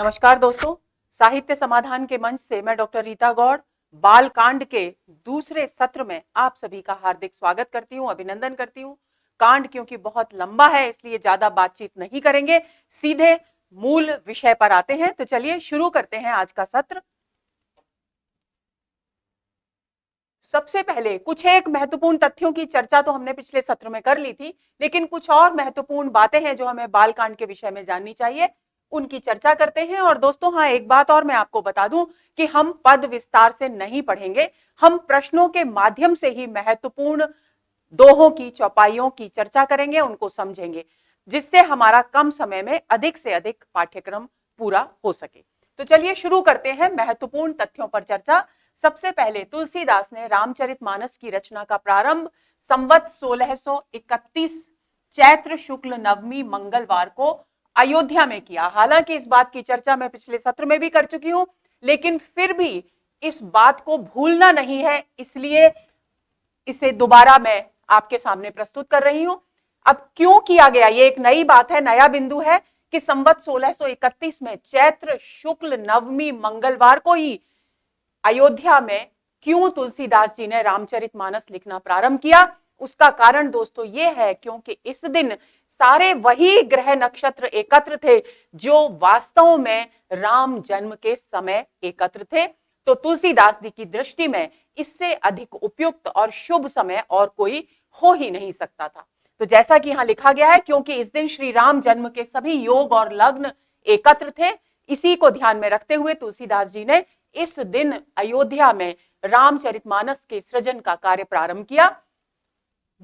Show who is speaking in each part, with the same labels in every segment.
Speaker 1: नमस्कार दोस्तों, साहित्य समाधान के मंच से मैं डॉक्टर रीता गौड़ बाल कांड के दूसरे सत्र में आप सभी का हार्दिक स्वागत करती हूं, अभिनंदन करती हूं। कांड क्योंकि बहुत लंबा है इसलिए ज्यादा बातचीत नहीं करेंगे, सीधे मूल विषय पर आते हैं। तो चलिए शुरू करते हैं आज का सत्र। सबसे पहले कुछ एक महत्वपूर्ण तथ्यों की चर्चा तो हमने पिछले सत्र में कर ली थी, लेकिन कुछ और महत्वपूर्ण बातें हैं जो हमें बाल कांड के विषय में जाननी चाहिए, उनकी चर्चा करते हैं। और दोस्तों हाँ, एक बात और मैं आपको बता दूं कि हम पद विस्तार से नहीं पढ़ेंगे, हम प्रश्नों के माध्यम से ही महत्वपूर्ण दोहों की चौपाइयों की चर्चा करेंगे, उनको समझेंगे, जिससे हमारा कम समय में अधिक से अधिक पाठ्यक्रम पूरा हो सके। तो चलिए शुरू करते हैं महत्वपूर्ण तथ्यों पर चर्चा। सबसे पहले तुलसीदास ने रामचरितमानस की रचना का प्रारंभ संवत 1631 चैत्र शुक्ल नवमी मंगलवार को अयोध्या में किया। हालांकि इस बात की चर्चा मैं पिछले सत्र में भी कर चुकी हूं, लेकिन फिर भी इस बात को भूलना नहीं है, इसलिए इसे दोबारा मैं आपके सामने प्रस्तुत कर रही हूं। अब क्यों किया गया, ये एक नई बात है, नया बिंदु है कि संवत 1631 में चैत्र शुक्ल नवमी मंगलवार को ही अयोध्या में क्यों तुलसीदास जी ने रामचरितमानस लिखना प्रारंभ किया। उसका कारण दोस्तों ये है क्योंकि इस दिन सारे वही ग्रह नक्षत्र एकत्र थे जो वास्तव में राम जन्म के समय एकत्र थे। तो तुलसीदास जी की दृष्टि में इससे अधिक उपयुक्त और शुभ समय और कोई हो ही नहीं सकता था। तो जैसा कि यहां लिखा गया है, क्योंकि इस दिन श्री राम जन्म के सभी योग और लग्न एकत्र थे, इसी को ध्यान में रखते हुए तुलसीदास जी ने इस दिन अयोध्या में रामचरितमानस के सृजन का कार्य प्रारंभ किया।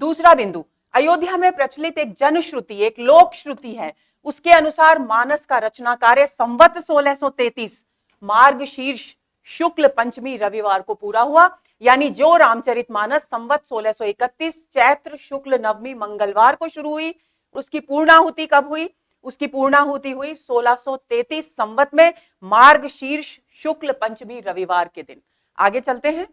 Speaker 1: दूसरा बिंदु, अयोध्या में प्रचलित एक जनश्रुति, एक लोक श्रुति है, उसके अनुसार मानस का रचना कार्य संवत 1633 मार्गशीर्ष शुक्ल पंचमी रविवार को पूरा हुआ। यानी जो रामचरितमानस संवत 1631 चैत्र शुक्ल नवमी मंगलवार को शुरू हुई, उसकी पूर्णाहुति कब हुई? उसकी पूर्णाहुति हुई 1633 संवत में मार्गशीर्ष शुक्ल पंचमी रविवार के दिन। आगे चलते हैं।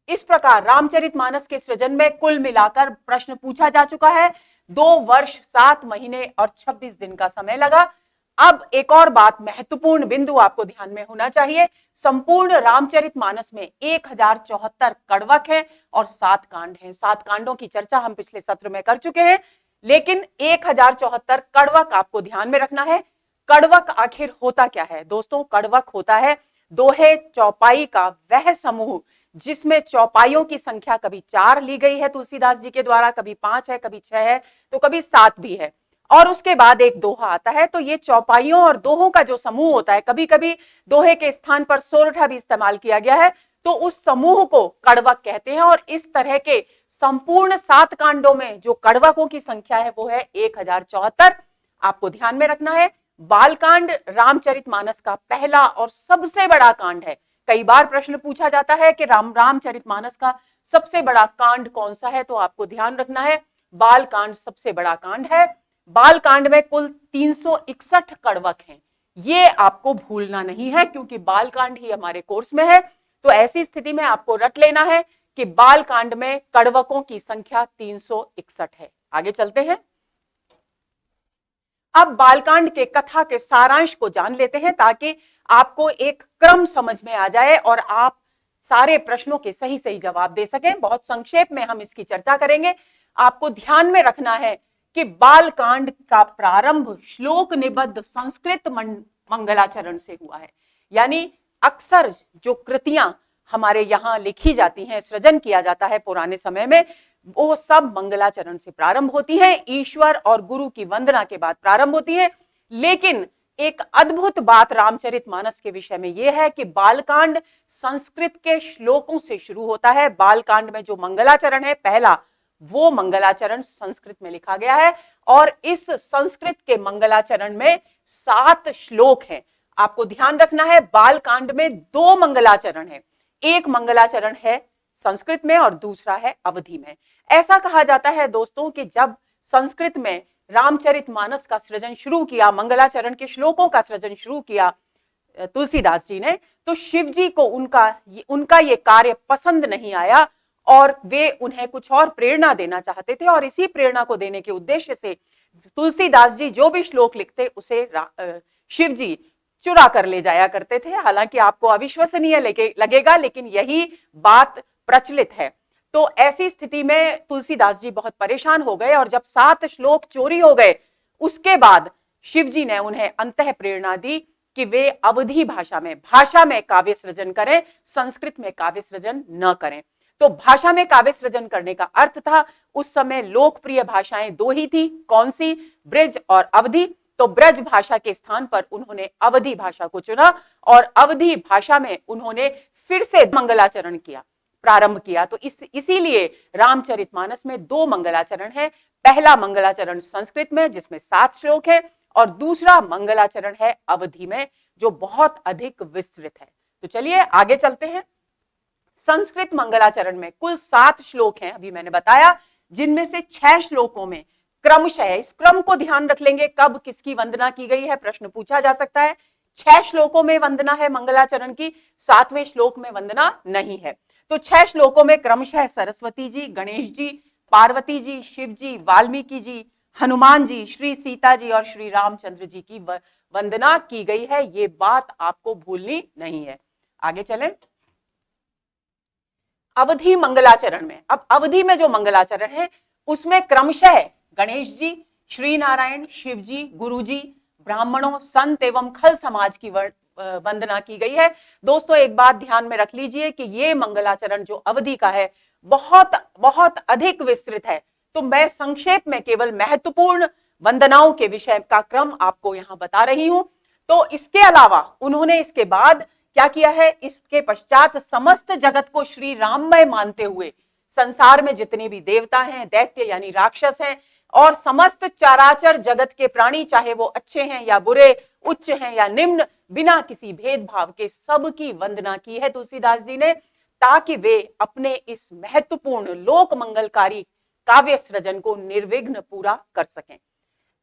Speaker 1: इस प्रकार रामचरितमानस के सृजन में कुल मिलाकर प्रश्न पूछा जा चुका है, 2 वर्ष 7 महीने और 26 दिन का समय लगा। अब एक और बात, महत्वपूर्ण बिंदु आपको ध्यान में होना चाहिए, संपूर्ण रामचरितमानस में 1074 कड़वक हैं और 7 कांड हैं। 7 कांडों की चर्चा हम पिछले सत्र में कर चुके हैं, लेकिन 1074 कड़वक आपको ध्यान में रखना है। कड़वक आखिर होता क्या है दोस्तों? कड़वक होता है दोहे चौपाई का वह समूह जिसमें चौपाइयों की संख्या कभी 4 ली गई है तुलसीदास जी के द्वारा, कभी 5 है, कभी 6 है, तो कभी 7 भी है, और उसके बाद एक दोहा आता है। तो ये चौपाइयों और दोहों का जो समूह होता है, कभी कभी दोहे के स्थान पर सोरठा भी इस्तेमाल किया गया है, तो उस समूह को कड़वक कहते हैं। और इस तरह के संपूर्ण 7 कांडों में जो कड़वकों की संख्या है वो है 1074। आपको ध्यान में रखना है, बालकांड रामचरितमानस का पहला और सबसे बड़ा कांड है। कई बार प्रश्न पूछा जाता है कि रामचरितमानस का सबसे बड़ा कांड कौन सा है, तो आपको ध्यान रखना है बालकांड सबसे बड़ा कांड है। बालकांड में कुल 361 कड़वक हैं, ये आपको भूलना नहीं है क्योंकि बालकांड ही हमारे कोर्स में है। तो ऐसी स्थिति में आपको रट लेना है कि बालकांड में कड़वकों की संख्या 361 है। आगे चलते हैं। अब बालकांड के कथा के सारांश को जान लेते हैं ताकि आपको एक क्रम समझ में आ जाए और आप सारे प्रश्नों के सही सही जवाब दे सकें। बहुत संक्षेप में हम इसकी चर्चा करेंगे। आपको ध्यान में रखना है कि बालकांड का प्रारंभ श्लोक निबद्ध संस्कृत मंगलाचरण से हुआ है। यानी अक्सर जो कृतियां हमारे यहाँ लिखी जाती हैं, सृजन किया जाता है पुराने समय में, वो सब मंगलाचरण से प्रारंभ होती हैं, ईश्वर और गुरु की वंदना के बाद प्रारंभ होती है। लेकिन एक अद्भुत बात रामचरितमानस के विषय में यह है कि बालकांड संस्कृत के श्लोकों से शुरू होता है। बालकांड में जो मंगलाचरण है पहला, वो मंगलाचरण संस्कृत में लिखा गया है और इस संस्कृत के मंगलाचरण में 7 श्लोक हैं। आपको ध्यान रखना है, बालकांड में 2 मंगलाचरण है, एक मंगलाचरण है संस्कृत में और दूसरा है अवधी में। ऐसा कहा जाता है दोस्तों कि जब संस्कृत में रामचरितमानस का सृजन शुरू किया, मंगलाचरण के श्लोकों का सृजन शुरू किया तुलसीदास जी ने, तो शिव जी को उनका ये कार्य पसंद नहीं आया और वे उन्हें कुछ और प्रेरणा देना चाहते थे। और इसी प्रेरणा को देने के उद्देश्य से तुलसीदास जी जो भी श्लोक लिखते उसे शिव जी चुरा कर ले जाया करते थे। हालांकि आपको अविश्वसनीय लगेगा, लेकिन यही बात प्रचलित है। तो ऐसी स्थिति में तुलसीदास जी बहुत परेशान हो गए, और जब 7 श्लोक चोरी हो गए, उसके बाद शिव जी ने उन्हें अंतः प्रेरणा दी कि वे अवधी भाषा में काव्य सृजन करें, संस्कृत में काव्य सृजन न करें। तो भाषा में काव्य सृजन करने का अर्थ था, उस समय लोकप्रिय भाषाएं 2 ही थी, कौन सी? ब्रज और अवधी। तो ब्रज भाषा के स्थान पर उन्होंने अवधी भाषा को चुना, और अवधी भाषा में उन्होंने फिर से मंगलाचरण किया, प्रारंभ किया। तो इसीलिए रामचरितमानस में 2 मंगलाचरण है। पहला मंगलाचरण संस्कृत में जिसमें 7 श्लोक है, और दूसरा मंगलाचरण है अवधी में, जो बहुत अधिक विस्तृत है। तो चलिए आगे चलते हैं। संस्कृत मंगलाचरण में कुल 7 श्लोक हैं, अभी मैंने बताया, जिनमें से 6 श्लोकों में क्रमशः, इस क्रम को ध्यान रख लेंगे, कब किसकी वंदना की गई है, प्रश्न पूछा जा सकता है। 6 श्लोकों में वंदना है मंगलाचरण की, 7वें श्लोक में वंदना नहीं है। तो 6 श्लोकों में क्रमशः सरस्वती जी, गणेश जी, पार्वती जी, शिव जी, वाल्मीकि जी, हनुमान जी, श्री सीता जी और श्री रामचंद्र जी की वंदना की गई है। ये बात आपको भूलनी नहीं है। आगे चलें। अवधि मंगलाचरण में, अब अवधि में जो मंगलाचरण है उसमें क्रमशः गणेश जी, श्री नारायण, शिव जी, गुरु जी, ब्राह्मणों, संत एवं खल समाज की वंदना की गई है। दोस्तों एक बात ध्यान में रख लीजिए कि ये मंगलाचरण जो अवधि का है बहुत बहुत अधिक विस्तृत है। तो मैं संक्षेप में केवल महत्वपूर्ण वंदनाओं के विषय का क्रम आपको यहां बता रही हूं। तो इसके अलावा उन्होंने इसके बाद क्या किया है, इसके पश्चात समस्त जगत को श्री राममय मानते हुए संसार में जितने भी देवता हैं, दैत्य यानी राक्षस हैं, और समस्त चराचर जगत के प्राणी, चाहे वो अच्छे हैं या बुरे, उच्च हैं या निम्न, बिना किसी भेदभाव के सबकी वंदना की है तुलसीदास जी ने, ताकि वे अपने इस महत्वपूर्ण लोक मंगलकारी काव्य सृजन को निर्विघ्न पूरा कर सकें।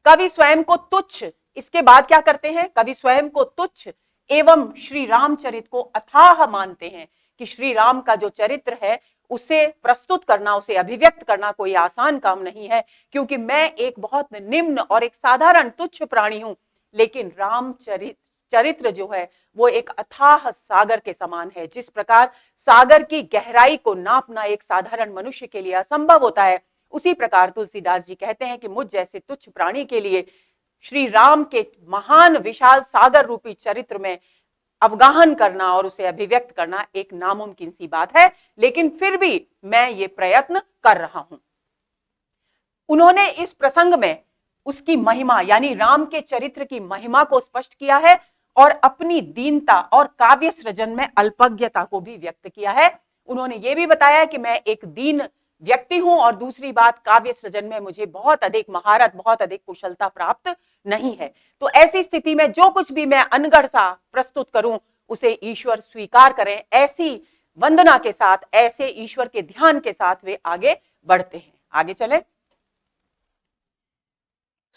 Speaker 1: कवि स्वयं को तुच्छ, इसके बाद क्या करते हैं, कवि स्वयं को तुच्छ एवं श्री रामचरित को अथाह मानते हैं कि श्री राम का जो चरित्र है उसे प्रस्तुत करना, उसे अभिव्यक्त करना कोई आसान काम नहीं है, क्योंकि मैं एक बहुत निम्न और एक साधारण तुच्छ प्राणी हूं, लेकिन चरित्र जो है वो एक अथाह सागर के समान है। जिस प्रकार सागर की गहराई को नापना एक साधारण मनुष्य के लिए असंभव होता है, उसी प्रकार तुलसीदास जी कहते हैं कि मुझ जैसे तुच्छ प्राणी के लिए श्री राम के महान विशाल सागर रूपी चरित्र में अवगाहन करना और उसे अभिव्यक्त करना एक नामुमकिन सी बात है, लेकिन फिर भी मैं ये प्रयत्न कर रहा हूं। उन्होंने इस प्रसंग में उसकी महिमा यानी राम के चरित्र की महिमा को स्पष्ट किया है, और अपनी दीनता और काव्य सृजन में अल्पज्ञता को भी व्यक्त किया है। उन्होंने ये भी बताया कि मैं एक दीन व्यक्ति हूं, और दूसरी बात, काव्य सृजन में मुझे बहुत अधिक महारत, बहुत अधिक कुशलता प्राप्त नहीं है। तो ऐसी स्थिति में जो कुछ भी मैं अनगढ़ सा प्रस्तुत करूं उसे ईश्वर स्वीकार करें। ऐसी वंदना के साथ, ऐसे ईश्वर के ध्यान के साथ वे आगे बढ़ते हैं। आगे चलें।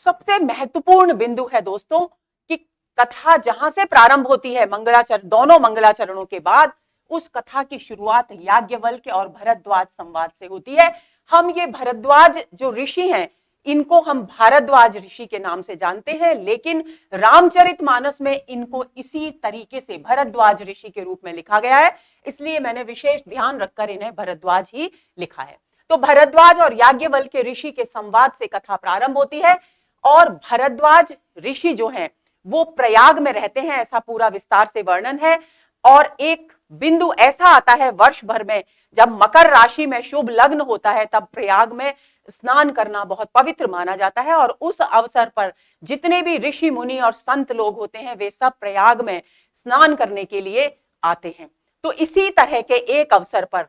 Speaker 1: सबसे महत्वपूर्ण बिंदु है दोस्तों कि कथा जहां से प्रारंभ होती है, मंगलाचरण, दोनों मंगलाचरणों के बाद उस कथा की शुरुआत याज्ञवल्क्य और भरद्वाज संवाद से होती है। हम ये भरद्वाज जो ऋषि हैं, इनको हम भारद्वाज ऋषि के नाम से जानते हैं, लेकिन रामचरितमानस में इनको इसी तरीके से भरद्वाज ऋषि के रूप में लिखा गया है, इसलिए मैंने विशेष ध्यान रखकर इन्हें भरद्वाज ही लिखा है। तो भरद्वाज और याज्ञवल्क्य ऋषि के संवाद से कथा प्रारंभ होती है, और भरद्वाज ऋषि जो हैं वो प्रयाग में रहते हैं, ऐसा पूरा विस्तार से वर्णन है। और एक बिंदु ऐसा आता है वर्ष भर में, जब मकर राशि में शुभ लग्न होता है, तब प्रयाग में स्नान करना बहुत पवित्र माना जाता है, और उस अवसर पर जितने भी ऋषि मुनि और संत लोग होते हैं वे सब प्रयाग में स्नान करने के लिए आते हैं। तो इसी तरह के एक अवसर पर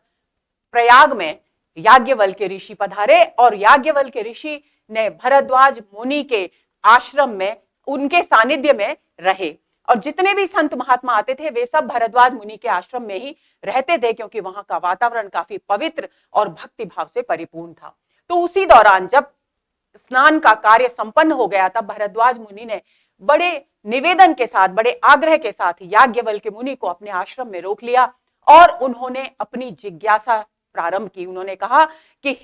Speaker 1: प्रयाग में याज्ञवल्क्य ऋषि पधारे, और याज्ञवल्क्य ऋषि ने भरद्वाज मुनि के आश्रम में, उनके सानिध्य में रहे, और जितने भी संत महात्मा आते थे वे सब भरद्वाज मुनि के आश्रम में ही रहते थे, क्योंकि वहां का वातावरण काफी पवित्र और भक्ति भाव से परिपूर्ण था। तो उसी दौरान जब स्नान का कार्य संपन्न हो गया, तब भरद्वाज मुनि ने बड़े निवेदन के साथ, बड़े आग्रह के साथ याज्ञवल्क्य मुनि को अपने आश्रम में रोक लिया, और उन्होंने अपनी जिज्ञासा प्रारंभ की। उन्होंने कहा कि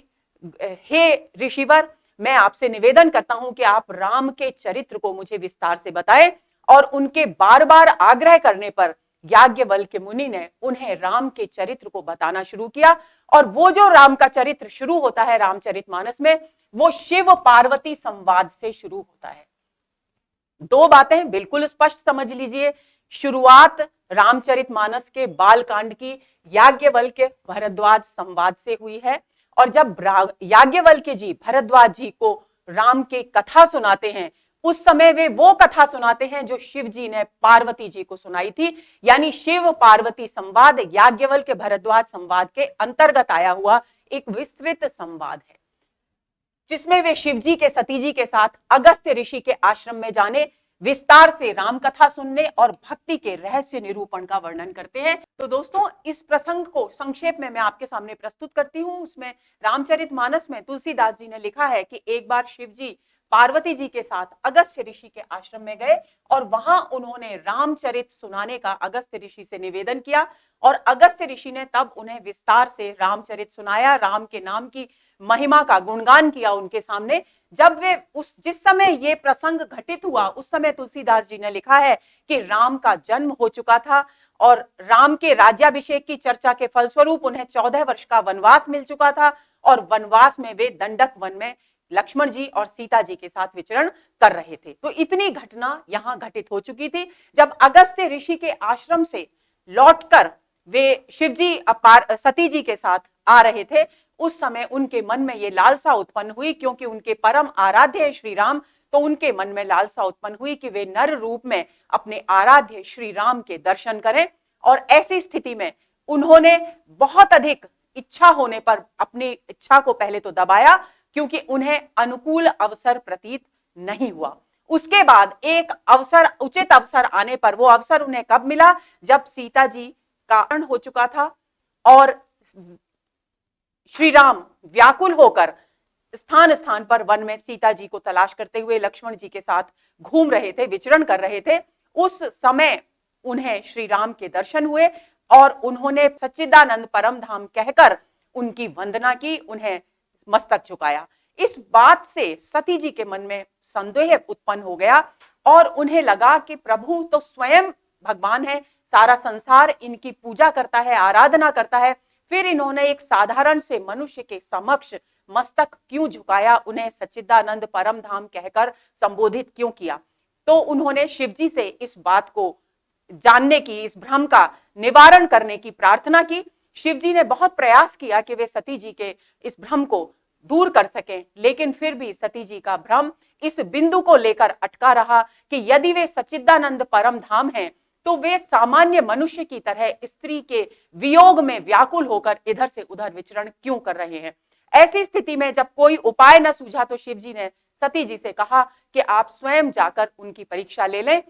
Speaker 1: हे ऋषिवर, मैं आपसे निवेदन करता हूं कि आप राम के चरित्र को मुझे विस्तार से बताएं, और उनके बार बार आग्रह करने पर याज्ञवल्क्य मुनि ने उन्हें राम के चरित्र को बताना शुरू किया। और वो जो राम का चरित्र शुरू होता है रामचरितमानस में, वो शिव पार्वती संवाद से शुरू होता है। दो बातें बिल्कुल स्पष्ट समझ लीजिए, शुरुआत रामचरितमानस के बालकांड की याज्ञवल्क्य भरद्वाज संवाद से हुई है। और जब याज्ञवल्क्य जी भरद्वाज जी को राम की कथा सुनाते हैं, उस समय वे वो कथा सुनाते हैं जो शिव जी ने पार्वती जी को सुनाई थी, यानी शिव पार्वती संवाद याज्ञवल्क्य भरद्वाज संवाद के अंतर्गत आया हुआ एक विस्तृत संवाद है, जिसमें वे शिव जी के सती जी के साथ अगस्त्य ऋषि के आश्रम में जाने, विस्तार से राम कथा सुनने और भक्ति के रहस्य निरूपण का वर्णन करते हैं। तो दोस्तों, इस प्रसंग को संक्षेप में मैं आपके सामने प्रस्तुत करती हूं। उसमें रामचरितमानस में तुलसीदास जी ने लिखा है कि एक बार शिव जी पार्वती जी के साथ अगस्त्य ऋषि के आश्रम में गए और वहां उन्होंने रामचरित सुनाने का अगस्त्य ऋषि से निवेदन किया, और अगस्त्य ऋषि ने तब उन्हें विस्तार से रामचरित सुनाया, राम के नाम की महिमा का गुणगान किया उनके सामने। जब वे जिस समय ये प्रसंग घटित हुआ, उस समय तुलसीदास जी ने लिखा है कि राम का जन्म हो चुका था और राम के राज्याभिषेक की चर्चा के फलस्वरूप उन्हें 14 वर्ष का वनवास मिल चुका था, और वनवास में वे दंडक वन में लक्ष्मण जी और सीता जी के साथ विचरण कर रहे थे। तो इतनी घटना यहां घटित हो चुकी थी। जब अगस्त्य ऋषि के आश्रम से लौटकर वे शिवजी सती जी के साथ आ रहे थे, उस समय उनके मन में ये लालसा उत्पन्न हुई, क्योंकि उनके परम आराध्य श्री राम, तो उनके मन में लालसा उत्पन्न हुई कि वे नर रूप में अपने आराध्य श्री राम के दर्शन करें। और ऐसी स्थिति में उन्होंने बहुत अधिक इच्छा होने पर अपनी इच्छा को पहले तो दबाया, क्योंकि उन्हें अनुकूल अवसर प्रतीत नहीं हुआ। उसके बाद एक अवसर, उचित अवसर आने पर, वो अवसर उन्हें कब मिला? जब सीता जी का अपहरण हो चुका था और श्री राम व्याकुल होकर स्थान स्थान पर वन में सीता जी को तलाश करते हुए लक्ष्मण जी के साथ घूम रहे थे, विचरण कर रहे थे। उस समय उन्हें श्री राम के दर्शन हुए और उन्होंने सच्चिदानंद परम धाम कहकर उनकी वंदना की, उन्हें मस्तक झुकाया। इस बात से सती जी के मन में संदेह उत्पन्न हो गया और उन्हें लगा कि प्रभु तो स्वयं भगवान है, सारा संसार इनकी पूजा करता है, आराधना करता है, फिर इन्होंने एक साधारण से मनुष्य के समक्ष मस्तक क्यों झुकाया, उन्हें सच्चिदानंद परम धाम कहकर संबोधित क्यों किया। तो उन्होंने शिवजी से इस बात को जानने की, इस भ्रम का निवारण करने की प्रार्थना की। शिवजी ने बहुत प्रयास किया कि वे सती जी के इस भ्रम को दूर कर सकें, लेकिन फिर भी सती जी का भ्रम इस बिंदु को लेकर अटका रहा कि यदि वे सच्चिदानंद परम धाम हैं, तो वे सामान्य मनुष्य की तरह स्त्री के वियोग में व्याकुल होकर इधर से उधर विचरण क्यों कर रहे हैं। ऐसी स्थिति में जब कोई उपाय न सूझा, तो शिवजी ने सती जी से कहा कि आप स्वयं जाकर उनकी परीक्षा ले लें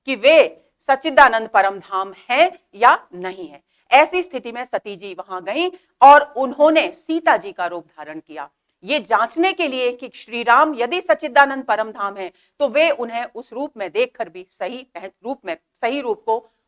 Speaker 1: कि वे सच्चिदानंद परम धाम हैं या नहीं है। ऐसी स्थिति में सती जी वहां गईं और उन्होंने सीता जी का रूप धारण किया, ये जांचने के लिए कि श्री राम यदि सच्चिदानंद परम धाम है, तो वे उन्हें उस रूप में देखकर भी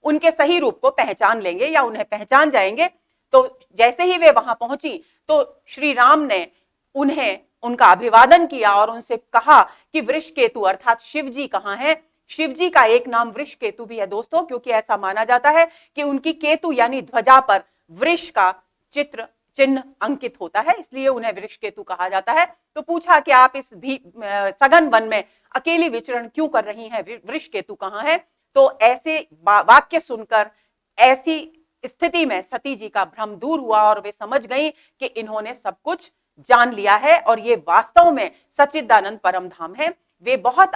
Speaker 1: उनके सही रूप को पहचान लेंगे या उन्हें पहचान जाएंगे। तो जैसे ही वे वहां पहुंची, तो श्री राम ने उनका अभिवादन किया और उनसे कहा कि वृषकेतु अर्थात शिव जी कहां है। शिव जी का एक नाम वृषकेतु भी है दोस्तों, क्योंकि ऐसा माना जाता है कि उनकी केतु यानी ध्वजा पर वृष का चिन्ह अंकित होता है, इसलिए उन्हें वृषकेतु कहा जाता है। तो पूछा कि आप इस सघन वन में अकेली विचरण क्यों कर रही हैं, वृषकेतु कहां है। तो ऐसे वाक्य सुनकर ऐसी स्थिति में सती जी का भ्रम दूर हुआ और वे समझ गई कि इन्होंने सब कुछ जान लिया है और ये वास्तव में सच्चिदानंद परम धाम है। वे बहुत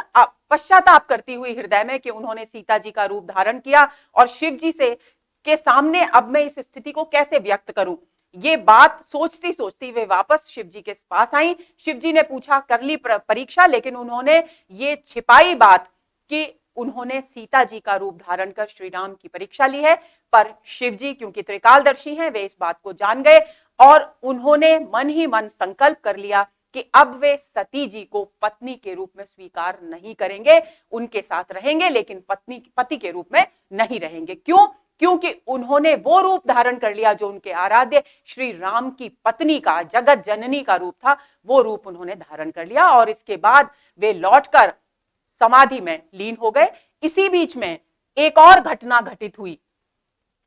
Speaker 1: पश्चाताप करती हुई हृदय में कि उन्होंने सीता जी का रूप धारण किया और शिव जी के सामने अब मैं इस स्थिति को कैसे व्यक्त करूं, ये बात सोचती सोचती वे वापस शिव जी के पास आई। शिव जी ने पूछा, कर ली परीक्षा, लेकिन उन्होंने ये छिपाई बात कि उन्होंने सीता जी का रूप धारण कर श्री राम की परीक्षा ली है। पर शिव जी क्योंकि त्रिकालदर्शी हैं, वे इस बात को जान गए और उन्होंने मन ही मन संकल्प कर लिया कि अब वे सती जी को पत्नी के रूप में स्वीकार नहीं करेंगे, उनके साथ रहेंगे लेकिन पति के रूप में नहीं रहेंगे। क्यों? क्योंकि उन्होंने वो रूप धारण कर लिया जो उनके आराध्य श्री राम की पत्नी का, जगत जननी का रूप था, वो रूप उन्होंने धारण कर लिया। और इसके बाद वे लौटकर समाधि में लीन हो गए। इसी बीच में एक और घटना घटित हुई,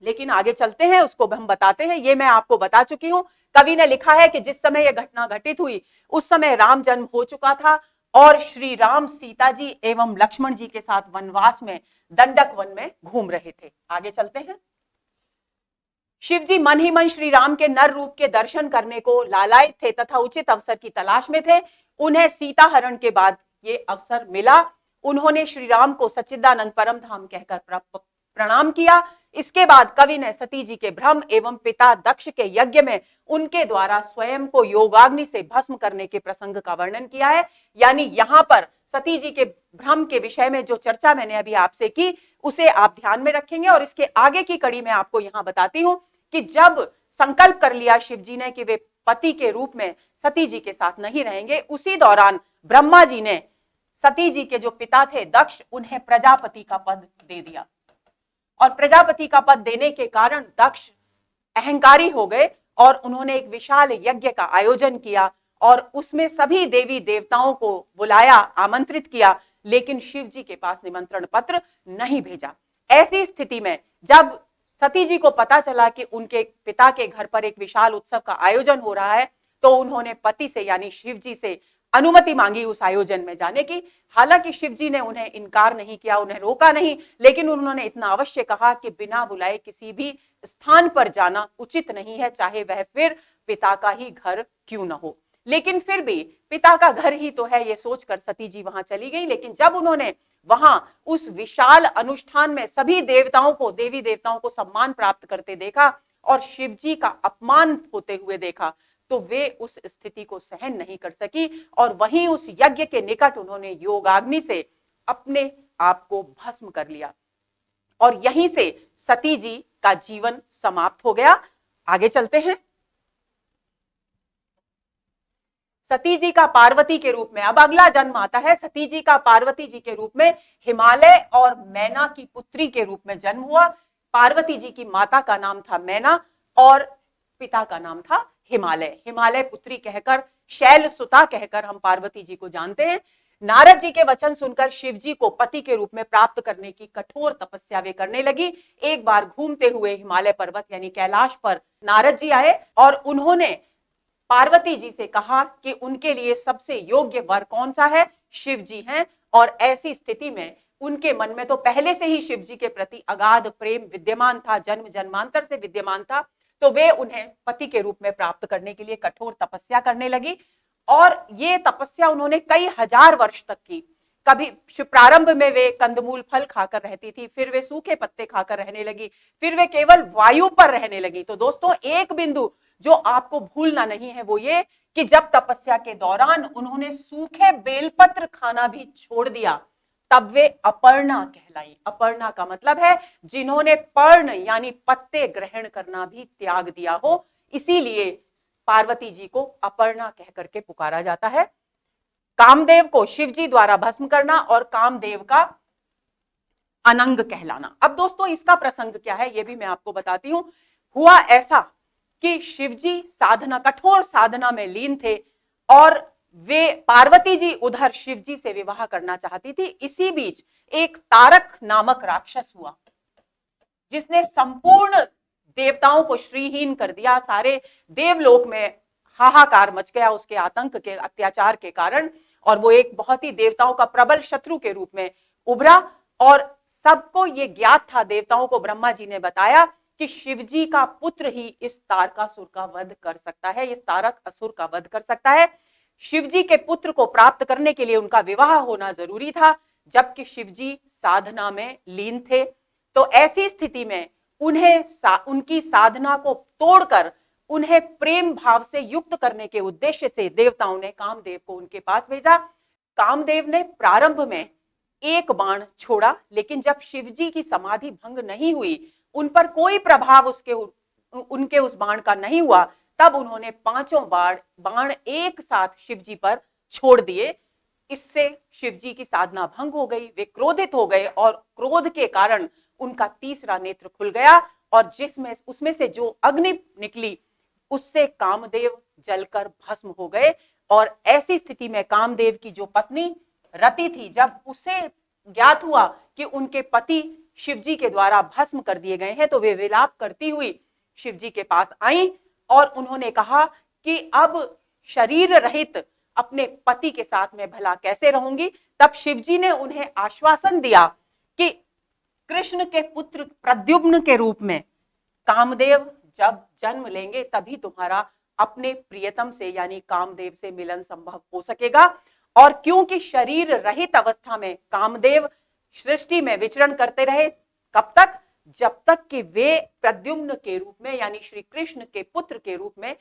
Speaker 1: लेकिन आगे चलते हैं, उसको हम बताते हैं। ये मैं आपको बता चुकी हूं। कवि ने लिखा है कि जिस समय यह घटना घटित हुई उस समय राम जन्म हो चुका था और श्री राम सीता जी एवं लक्ष्मण जी के साथ वनवास में दंडक वन में घूम रहे थे। आगे चलते हैं। शिव जी मन ही मन श्री राम के नर रूप के दर्शन करने को लालायित थे तथा उचित अवसर की तलाश में थे। उन्हें सीता हरण के बाद ये अवसर मिला। उन्होंने श्री राम को सच्चिदानंद परम धाम कहकर प्रणाम किया। इसके बाद कवि ने सती जी के भ्रम एवं पिता दक्ष के यज्ञ में उनके द्वारा स्वयं को योगाग्नि से भस्म करने के प्रसंग का वर्णन किया है। यानी यहां पर सती जी के भ्रम के विषय में जो चर्चा मैंने अभी आपसे की उसे आप ध्यान में रखेंगे। और इसके आगे की कड़ी में आपको यहां बताती हूं कि जब संकल्प कर लिया शिव जी ने कि वे पति के रूप में सती जी के साथ नहीं रहेंगे, उसी दौरान ब्रह्मा जी ने सती जी के जो पिता थे दक्ष, उन्हें प्रजापति का पद दे दिया। और प्रजापति का पद देने के कारण दक्ष अहंकारी हो गए और उन्होंने एक विशाल यज्ञ का आयोजन किया और उसमें सभी देवी देवताओं को बुलाया, आमंत्रित किया, लेकिन शिव जी के पास निमंत्रण पत्र नहीं भेजा। ऐसी स्थिति में जब सती जी को पता चला कि उनके पिता के घर पर एक विशाल उत्सव का आयोजन हो रहा है, तो उन्होंने पति से यानी शिव जी से अनुमति मांगी उस आयोजन में जाने की। हालांकि शिव जी ने उन्हें इनकार नहीं किया, उन्हें रोका नहीं, लेकिन उन्होंने इतना अवश्य कहा कि बिना बुलाए किसी भी स्थान पर जाना उचित नहीं है, चाहे वह फिर पिता का ही घर क्यों न हो। लेकिन फिर भी पिता का घर ही तो है, ये सोचकर सती जी वहां चली गई। लेकिन जब उन्होंने वहां उस विशाल अनुष्ठान में सभी देवताओं को, देवी देवताओं को सम्मान प्राप्त करते देखा और शिव जी का अपमान होते हुए देखा, तो वे उस स्थिति को सहन नहीं कर सकी और वहीं उस यज्ञ के निकट उन्होंने योगाग्नि से अपने आप को भस्म कर लिया और यहीं से सती जी का जीवन समाप्त हो गया। आगे चलते हैं। सती जी का पार्वती के रूप में अब अगला जन्म आता है। सती जी का पार्वती जी के रूप में हिमालय और मैना की पुत्री के रूप में जन्म हुआ। पार्वती जी की माता का नाम था मैना और पिता का नाम था हिमालय। हिमालय पुत्री कहकर, शैल सुता कहकर हम पार्वती जी को जानते हैं। नारद जी के वचन सुनकर शिव जी को पति के रूप में प्राप्त करने की कठोर तपस्या वे करने लगी। एक बार घूमते हुए हिमालय पर्वत यानी कैलाश पर नारद जी आए और उन्होंने पार्वती जी से कहा कि उनके लिए सबसे योग्य वर कौन सा है, शिव जी हैं। और ऐसी स्थिति में उनके मन में तो पहले से ही शिव जी के प्रति अगाध प्रेम विद्यमान था, जन्म जन्मांतर से विद्यमान था, तो वे उन्हें पति के रूप में प्राप्त करने के लिए कठोर तपस्या करने लगी। और ये तपस्या उन्होंने कई हजार वर्ष तक की। कभी प्रारंभ में वे कंदमूल फल खाकर रहती थी, फिर वे सूखे पत्ते खाकर रहने लगी, फिर वे केवल वायु पर रहने लगी। तो दोस्तों, एक बिंदु जो आपको भूलना नहीं है वो ये कि जब तपस्या के दौरान उन्होंने सूखे बेलपत्र खाना भी छोड़ दिया, तब वे अपर्णा कहलाई। अपर्णा का मतलब है जिन्होंने पर्ण यानी पत्ते ग्रहण करना भी त्याग दिया हो। इसीलिए पार्वती जी को अपर्णा कह करके पुकारा जाता है। कामदेव को शिव जी द्वारा भस्म करना और कामदेव का अनंग कहलाना। अब दोस्तों, इसका प्रसंग क्या है ये भी मैं आपको बताती हूं। हुआ ऐसा कि शिव जी साधना, कठोर साधना में लीन थे और वे पार्वती जी उधर शिव जी से विवाह करना चाहती थी। इसी बीच एक तारक नामक राक्षस हुआ जिसने संपूर्ण देवताओं को श्रीहीन कर दिया। सारे देवलोक में हाहाकार मच गया उसके आतंक के, अत्याचार के कारण, और वो एक बहुत ही देवताओं का प्रबल शत्रु के रूप में उभरा। और सबको ये ज्ञात था, देवताओं को ब्रह्मा जी ने बताया कि शिव जी का पुत्र ही इस तारकासुर का वध कर सकता है, इस तारक असुर का वध कर सकता है। शिव जी के पुत्र को प्राप्त करने के लिए उनका विवाह होना जरूरी था, जबकि शिव जी साधना में लीन थे। तो ऐसी स्थिति में उन्हें उनकी साधना को तोड़कर उन्हें प्रेम भाव से युक्त करने के उद्देश्य से देवताओं ने कामदेव को उनके पास भेजा। कामदेव ने प्रारंभ में एक बाण छोड़ा, लेकिन जब शिवजी की समाधि भंग नहीं हुई, उन पर कोई प्रभाव उनके उस बाण का नहीं हुआ, तब उन्होंने पांचों बाण एक साथ शिवजी पर छोड़ दिए। इससे शिवजी की साधना भंग हो गई, वे क्रोधित हो गए और क्रोध के कारण उनका तीसरा नेत्र खुल गया और उसमें से जो अग्नि निकली उससे कामदेव जलकर भस्म हो गए। और ऐसी स्थिति में कामदेव की जो पत्नी रति थी, जब उसे ज्ञात हुआ कि उनके पति शिवजी के द्वारा भस्म कर दिए गए हैं, तो वे विलाप करती हुई शिवजी के पास आई और उन्होंने कहा कि अब शरीर रहित अपने पति के साथ मैं भला कैसे रहूंगी। तब शिवजी ने उन्हें आश्वासन दिया कि कृष्ण के पुत्र प्रद्युम्न के रूप में कामदेव जब जन्म लेंगे तभी तुम्हारा अपने प्रियतम से यानी कामदेव से मिलन संभव हो सकेगा। और क्योंकि शरीर रहित अवस्था में कामदेव सृष्टि में विचरण करते रहे, कब तक? जब तक कि वे प्रद्युम्न के रूप में यानी श्री कृष्ण के पुत्र के रूप में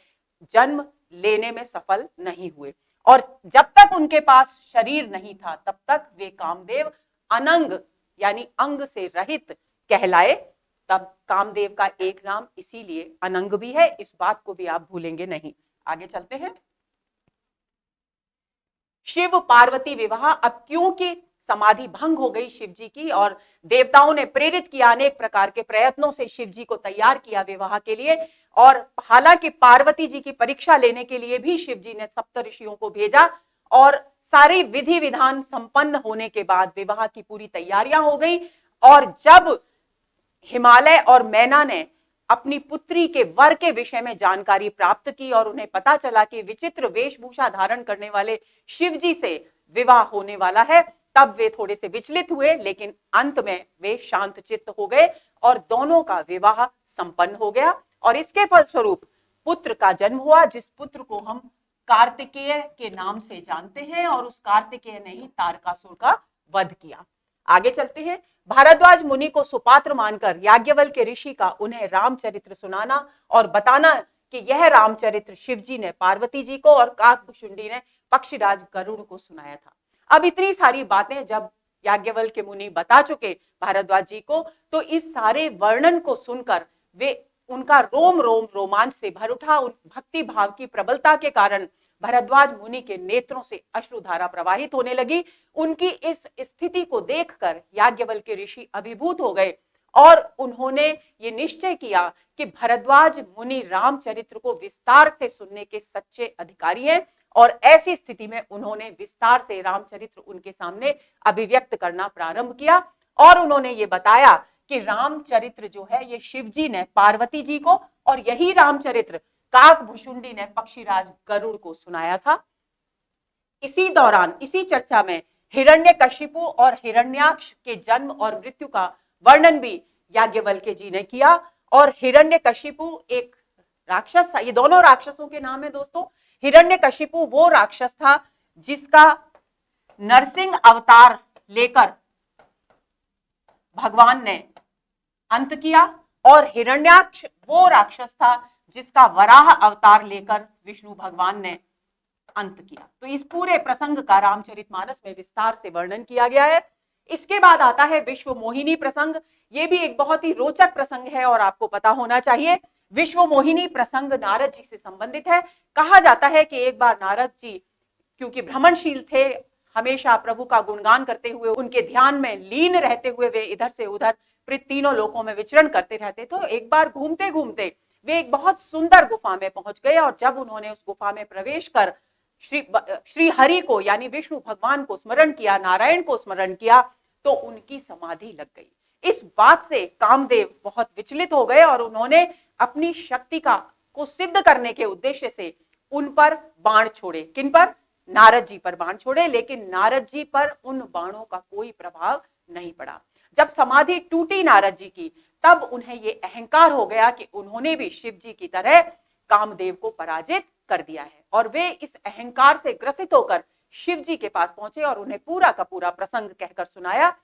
Speaker 1: जन्म लेने में सफल नहीं हुए। और जब तक उनके पास शरीर नहीं था तब तक वे कामदेव अनंग यानी अंग से रहित कहलाए। तब कामदेव का एक नाम इसीलिए अनंग भी है, इस बात को भी आप भूलेंगे नहीं। आगे चलते हैं। शिव पार्वती विवाह। अब क्योंकि समाधि भंग हो गई शिव जी की और देवताओं ने प्रेरित किया, अनेक प्रकार के प्रयत्नों से शिव जी को तैयार किया विवाह के लिए, और हालांकि पार्वती जी की परीक्षा लेने के लिए भी शिव जी ने सप्त ऋषियों को भेजा और सारी विधि विधान संपन्न होने के बाद विवाह की पूरी तैयारियां हो गई। और जब हिमालय और मैना ने अपनी पुत्री के वर के विषय में जानकारी प्राप्त की और उन्हें पता चला कि विचित्र वेशभूषा धारण करने वाले शिव जी से विवाह होने वाला है, तब वे थोड़े से विचलित हुए, लेकिन अंत में वे शांत चित्त हो गए और दोनों का विवाह संपन्न हो गया। और इसके फलस्वरूप पुत्र का जन्म हुआ, जिस पुत्र को हम कार्तिकेय के नाम से जानते हैं, और उस कार्तिकेय ने ही तारकासुर का वध किया। आगे चलते हैं। भारद्वाज मुनि को सुपात्र मानकर याज्ञवल्क्य ऋषि का उन्हें रामचरित्र सुनाना और बताना कि यह रामचरित्र शिवजी ने पार्वती जी को और काकभुशुंडी ने पक्षीराज गरुड़ को सुनाया था। अब इतनी सारी बातें जब याज्ञवल्क्य मुनि बता चुके भारद्वाज जी को, तो इस सारे वर्णन को सुनकर वे उनका रोम रोम रोमांच से भर उठा। उन भक्ति भाव की प्रबलता के कारण भरद्वाज मुनि के नेत्रों से अश्रुधारा प्रवाहित होने लगी। उनकी इस स्थिति को देखकर याज्ञवल्क्य ऋषि अभिभूत हो गए और उन्होंने ये निश्चय किया कि भरद्वाज मुनि रामचरित्र को विस्तार से सुनने के सच्चे अधिकारी हैं, और ऐसी स्थिति में उन्होंने विस्तार से रामचरित्र उनके सामने अभिव्यक्त करना प्रारंभ किया। और उन्होंने ये बताया कि रामचरित्र जो है ये शिवजी ने पार्वती जी को और यही रामचरित्र काकभुशुंडी ने पक्षीराज गरुड़ को सुनाया था। इसी दौरान इसी चर्चा में हिरण्यकशिपु और हिरण्याक्ष के जन्म और मृत्यु का वर्णन भी याज्ञवल्क्य जी ने किया। और हिरण्यकशिपु एक राक्षस था, ये दोनों राक्षसों के नाम है दोस्तों। हिरण्यकशिपु वो राक्षस था जिसका नरसिंह अवतार लेकर भगवान ने अंत किया, और हिरण्याक्ष वो राक्षस था जिसका वराह अवतार लेकर विष्णु भगवान ने अंत किया। तो इस पूरे प्रसंग का रामचरितमानस में विस्तार से वर्णन किया गया है। इसके बाद आता है विश्व मोहिनी प्रसंग। ये भी एक बहुत ही रोचक प्रसंग है और आपको पता होना चाहिए। विश्व मोहिनी प्रसंग नारद जी से संबंधित है। कहा जाता है कि एक बार नारद जी क्योंकि भ्रमणशील थे, हमेशा प्रभु का गुणगान करते हुए उनके ध्यान में लीन रहते हुए वे इधर से उधर तीनों लोकों में विचरण करते रहते। तो एक बार घूमते घूमते वे एक बहुत सुंदर गुफा में पहुंच गए, और जब उन्होंने उस गुफा में प्रवेश कर श्री हरि को यानी विष्णु भगवान को स्मरण किया, नारायण को स्मरण किया, तो उनकी समाधि लग गई। इस बात से कामदेव बहुत विचलित हो गए और उन्होंने अपनी शक्ति को सिद्ध करने के उद्देश्य से उन पर बाण छोड़े। किन पर? नारद जी पर बाण छोड़े, लेकिन नारद जी पर उन बाणों का कोई प्रभाव नहीं पड़ा। जब समाधि टूटी नारद जी की, तब उन्हें ये अहंकार हो गया कि उन्होंने भी शिव जी की तरह कामदेव को पराजित कर दिया है, और वे इस अहंकार से ग्रसित होकर शिव जी के पास पहुंचे और उन्हें पूरा का पूरा प्रसंग कहकर सुनाया।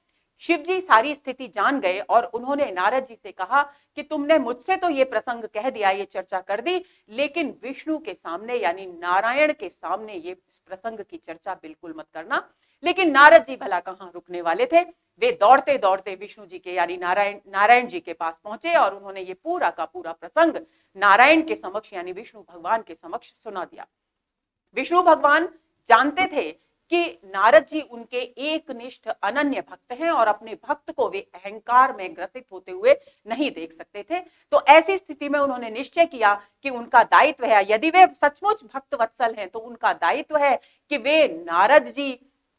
Speaker 1: शिव जी सारी स्थिति जान गए और उन्होंने नारद जी से कहा कि तुमने मुझसे तो ये प्रसंग कह दिया, ये चर्चा कर दी, लेकिन विष्णु के सामने यानी नारायण के सामने ये प्रसंग की चर्चा बिल्कुल मत करना। लेकिन नारद जी भला कहां रुकने वाले थे। वे दौड़ते दौड़ते विष्णु जी के यानी नारायण जी के पास पहुंचे और उन्होंने ये पूरा का पूरा प्रसंग नारायण के समक्ष यानी विष्णु भगवान के समक्ष सुना दिया। विष्णु भगवान जानते थे कि नारद जी उनके एकनिष्ठ अनन्य भक्त हैं और अपने भक्त को वे अहंकार में ग्रसित होते हुए नहीं देख सकते थे। तो ऐसी स्थिति में उन्होंने निश्चय किया कि उनका दायित्व है, यदि वे सचमुच भक्त वत्सल हैं तो उनका दायित्व है कि वे नारद जी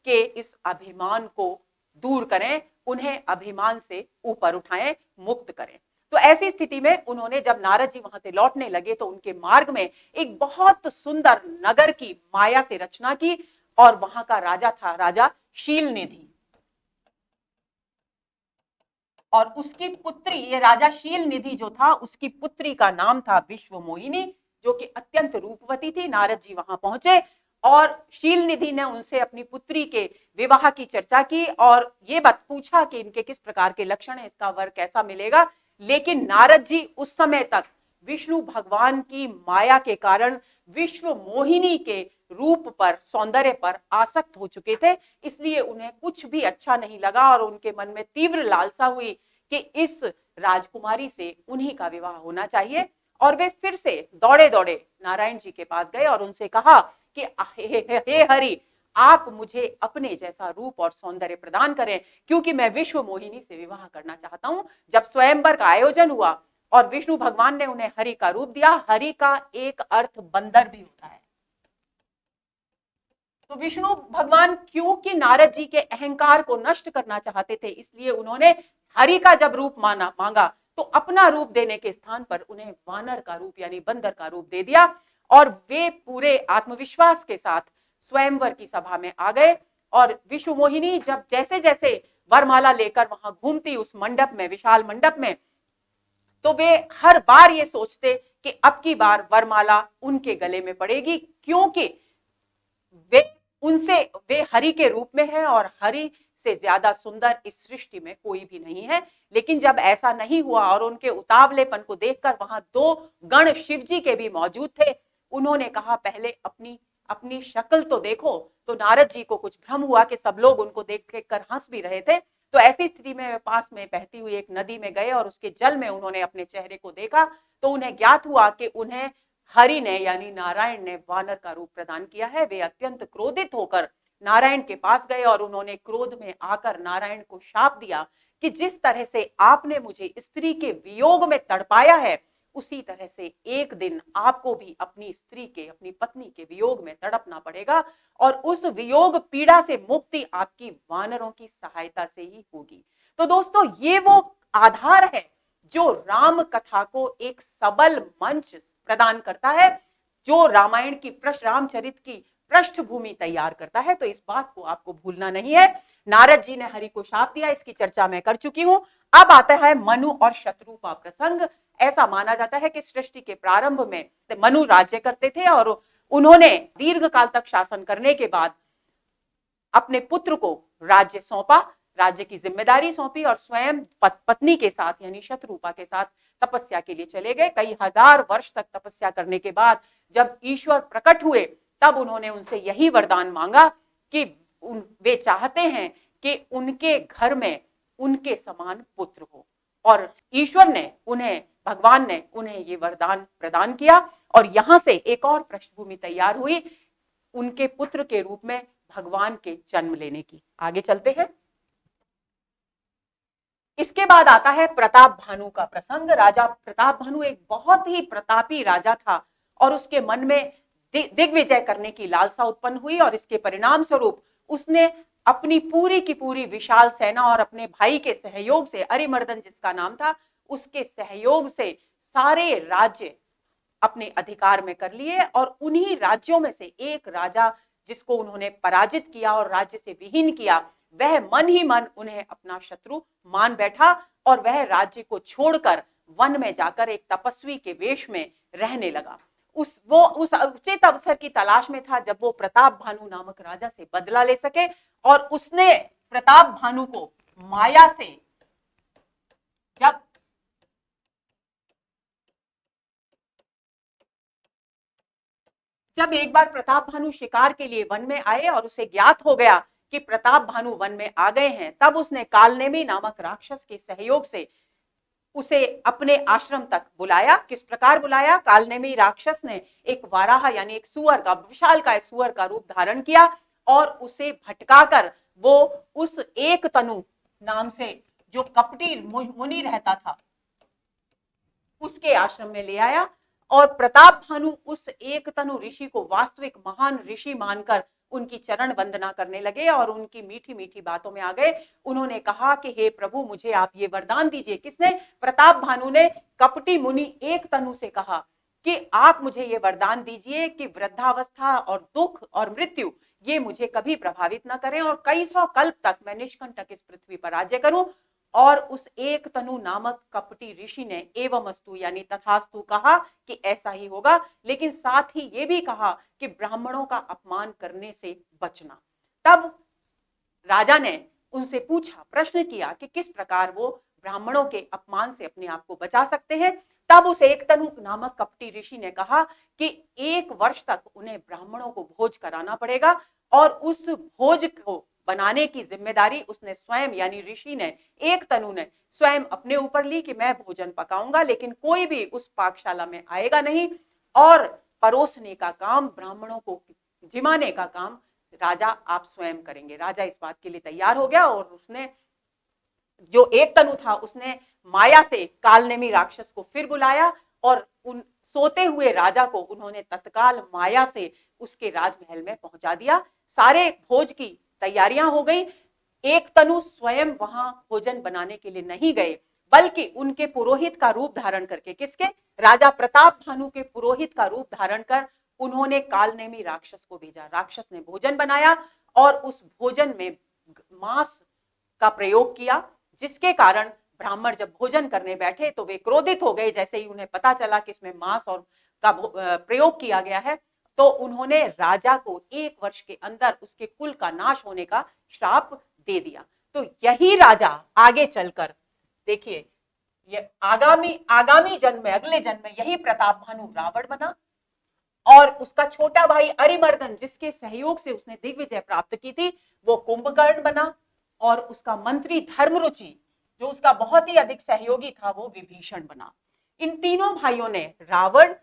Speaker 1: के इस अभिमान को दूर करें, उन्हें अभिमान से ऊपर उठाएं, मुक्त करें। तो ऐसी स्थिति में उन्होंने, जब नारद जी वहां से लौटने लगे, तो उनके मार्ग में एक बहुत सुंदर नगर की माया से रचना की, और वहां का राजा था राजा शीलनिधि, और उसकी पुत्री, ये राजा शीलनिधि जो था, उसकी पुत्री का नाम था विश्वमोहिनी, जो कि अत्यंत रूपवती थी। नारद जी वहां पहुंचे और शीलनिधि ने उनसे अपनी पुत्री के विवाह की चर्चा की और ये बात पूछा कि इनके किस प्रकार के लक्षण है, इसका वर कैसा मिलेगा। लेकिन नारद जी उस समय तक विष्णु भगवान की माया के कारण विश्व मोहिनी के रूप पर, सौंदर्य पर आसक्त हो चुके थे, इसलिए उन्हें कुछ भी अच्छा नहीं लगा और उनके मन में तीव्र लालसा हुई कि इस राजकुमारी से उन्हीं का विवाह होना चाहिए। और वे फिर से दौड़े दौड़े नारायण जी के पास गए और उनसे कहा कि हे हरि, आप मुझे अपने जैसा रूप और सौंदर्य प्रदान करें, क्योंकि मैं विश्व मोहिनी से विवाह करना चाहता हूं। जब स्वयंवर का आयोजन हुआ और विष्णु भगवान ने उन्हें हरि का रूप दिया, हरि का एक अर्थ बंदर भी होता है। तो विष्णु भगवान क्योंकि नारद जी के अहंकार को नष्ट करना चाहते थे, इसलिए उन्होंने हरि का जब रूप मांगा तो अपना रूप देने के स्थान पर उन्हें वानर का रूप यानी बंदर का रूप दे दिया, और वे पूरे आत्मविश्वास के साथ स्वयंवर की सभा में आ गए। और विश्व मोहिनी जब जैसे जैसे वरमाला लेकर वहां घूमती उस मंडप में, विशाल मंडप में, तो वे हर बार ये सोचते कि अब की बार वरमाला उनके गले में पड़ेगी, क्योंकि वे हरि के रूप में है और हरि से ज्यादा सुंदर इस सृष्टि में कोई भी नहीं है। लेकिन जब ऐसा नहीं हुआ और उनके उतावलेपन को देखकर वहां दो गण शिव जी के भी मौजूद थे, उन्होंने कहा पहले अपनी अपनी शक्ल तो देखो। तो नारद जी को कुछ भ्रम हुआ कि सब लोग उनको देख कर हंस भी रहे थे। तो ऐसी स्थिति में पास में बहती हुई एक नदी में गए और उसके जल में उन्होंने अपने चेहरे को देखा, तो उन्हें ज्ञात हुआ कि उन्हें हरि ने यानी नारायण ने वानर का रूप प्रदान किया है। वे अत्यंत क्रोधित होकर नारायण के पास गए और उन्होंने क्रोध में आकर नारायण को शाप दिया कि जिस तरह से आपने मुझे स्त्री के वियोग में तड़पाया है, उसी तरह से एक दिन आपको भी अपनी स्त्री के, अपनी पत्नी के वियोग में तड़पना पड़ेगा, और उस वियोग पीड़ा से मुक्ति आपकी वानरों की सहायता से ही होगी। तो दोस्तों, ये वो आधार है जो राम कथा को एक सबल मंच प्रदान करता है, जो रामायण की रामचरित की पृष्ठभूमि तैयार करता है। तो इस बात को आपको भूलना नहीं है। नारद जी ने हरि को शाप दिया, इसकी चर्चा मैं कर चुकी हूं। अब आता है मनु और शत्रु का प्रसंग। ऐसा माना जाता है कि सृष्टि के प्रारंभ में मनु राज्य करते थे और उन्होंने दीर्घ काल तक शासन करने के बाद अपने पुत्र को राज्य सौंपा, राज्य की जिम्मेदारी सौंपी और स्वयं पत्नी के साथ यानी शत्रुपा के साथ तपस्या के लिए चले गए। कई हजार वर्ष तक तपस्या करने के बाद जब ईश्वर प्रकट हुए, तब उन्होंने उनसे यही वरदान मांगा कि वे चाहते हैं कि उनके घर में उनके समान पुत्र हो, और ईश्वर ने उन्हें, भगवान ने उन्हें ये वरदान प्रदान किया। और यहां से एक और पृष्ठभूमि तैयार हुई उनके पुत्र के रूप में भगवान के जन्म लेने की। आगे चलते हैं। इसके बाद आता है प्रताप भानु का प्रसंग। राजा प्रताप भानु एक बहुत ही प्रतापी राजा था और उसके मन में दिग्विजय करने की लालसा उत्पन्न हुई, और इसके परिणाम स्वरूप उसने अपनी पूरी की पूरी विशाल सेना और अपने भाई के सहयोग से, अरिमर्दन जिसका नाम था, उसके सहयोग से सारे राज्य अपने अधिकार में कर लिए। और उन्हीं राज्यों में से एक राजा जिसको उन्होंने पराजित किया और राज्य से विहीन किया, वह मन ही मन उन्हें अपना शत्रु मान बैठा और वह राज्य को छोड़कर वन में जाकर एक तपस्वी के वेश में रहने लगा। वो उस उचित अवसर की तलाश में था जब वो प्रताप भानु नामक राजा से बदला ले सके, और उसने प्रताप भानु को माया से जब एक बार प्रताप भानु शिकार के लिए वन में आए और उसे ज्ञात हो गया कि प्रताप भानु वन में आ गए हैं, तब उसने कालनेमी नामक राक्षस के सहयोग से उसे अपने आश्रम तक बुलाया। किस प्रकार बुलाया? कालनेमी राक्षस ने एक वाराह यानी एक सुअर का, विशालकाय सुअर का रूप धारण किया और उसे भटकाकर वो उस एक तनु नाम से जो कपटी मुनि रहता था उसके आश्रम में ले आया, और प्रताप भानु उस एक तनु ऋषि को वास्तविक महान ऋषि मानकर उनकी चरण वंदना करने लगे और उनकी मीठी मीठी बातों में आ गए। उन्होंने कहा कि हे प्रभु, मुझे आप ये वरदान दीजिए। किसने? प्रताप भानु ने कपटी मुनि एक तनु से कहा कि आप मुझे ये वरदान दीजिए कि वृद्धावस्था और दुख और मृत्यु ये मुझे कभी प्रभावित ना करें और कई सौ कल्प तक मैं निष्कंटक इस पृथ्वी पर राज्य करूं। और उस एक तनु नामक कपटी ऋषि ने एवमस्तु यानी तथास्तु कहा कि ऐसा ही होगा, लेकिन साथ ही ये भी कहा कि ब्राह्मणों का अपमान करने से बचना। तब राजा ने उनसे पूछा, प्रश्न किया कि किस प्रकार वो ब्राह्मणों के अपमान से अपने आप को बचा सकते हैं। तब उस एक तनु नामक कपटी ऋषि ने कहा कि 1 वर्ष तक उन्हें ब्राह्मणों को भोज कराना पड़ेगा और उस भोज को बनाने की जिम्मेदारी उसने स्वयं यानी ऋषि ने, एक तनु ने स्वयं अपने ऊपर ली कि मैं भोजन पकाऊंगा, लेकिन कोई भी उस पाकशाला में आएगा नहीं और परोसने का काम, ब्राह्मणों को जिमाने का काम राजा आप स्वयं करेंगे। राजा इस बात के लिए तैयार हो गया और उसने, जो एक तनु था, उसने माया से कालनेमी राक्षस को फिर बुलाया और उन सोते हुए राजा को उन्होंने तत्काल माया से उसके राजमहल में पहुंचा दिया। सारे भोज की तैयारियां हो गई। एक तनु स्वयं वहां भोजन बनाने के लिए नहीं गए, बल्कि उनके पुरोहित का रूप धारण करके, किसके? राजा प्रताप भानु के पुरोहित का रूप धारण कर उन्होंने कालनेमी राक्षस को भेजा। राक्षस ने भोजन बनाया और उस भोजन में मांस का प्रयोग किया, जिसके कारण ब्राह्मण जब भोजन करने बैठे तो वे क्रोधित हो गए। जैसे ही उन्हें पता चला कि इसमें मांस और का प्रयोग किया गया है, तो उन्होंने राजा को 1 वर्ष के अंदर उसके कुल का नाश होने का श्राप दे दिया। तो यही राजा आगे चलकर, देखिए, ये आगामी जन्म में, अगले जन्म में यही प्रताप भानु रावण बना और उसका छोटा भाई अरिमर्दन, जिसके सहयोग से उसने दिग्विजय प्राप्त की थी, वो कुंभकर्ण बना और उसका मंत्री धर्मरुचि, जो उसका बहुत ही अधिक सहयोगी था, वो विभीषण बना। इन तीनों भाइयों ने, रावण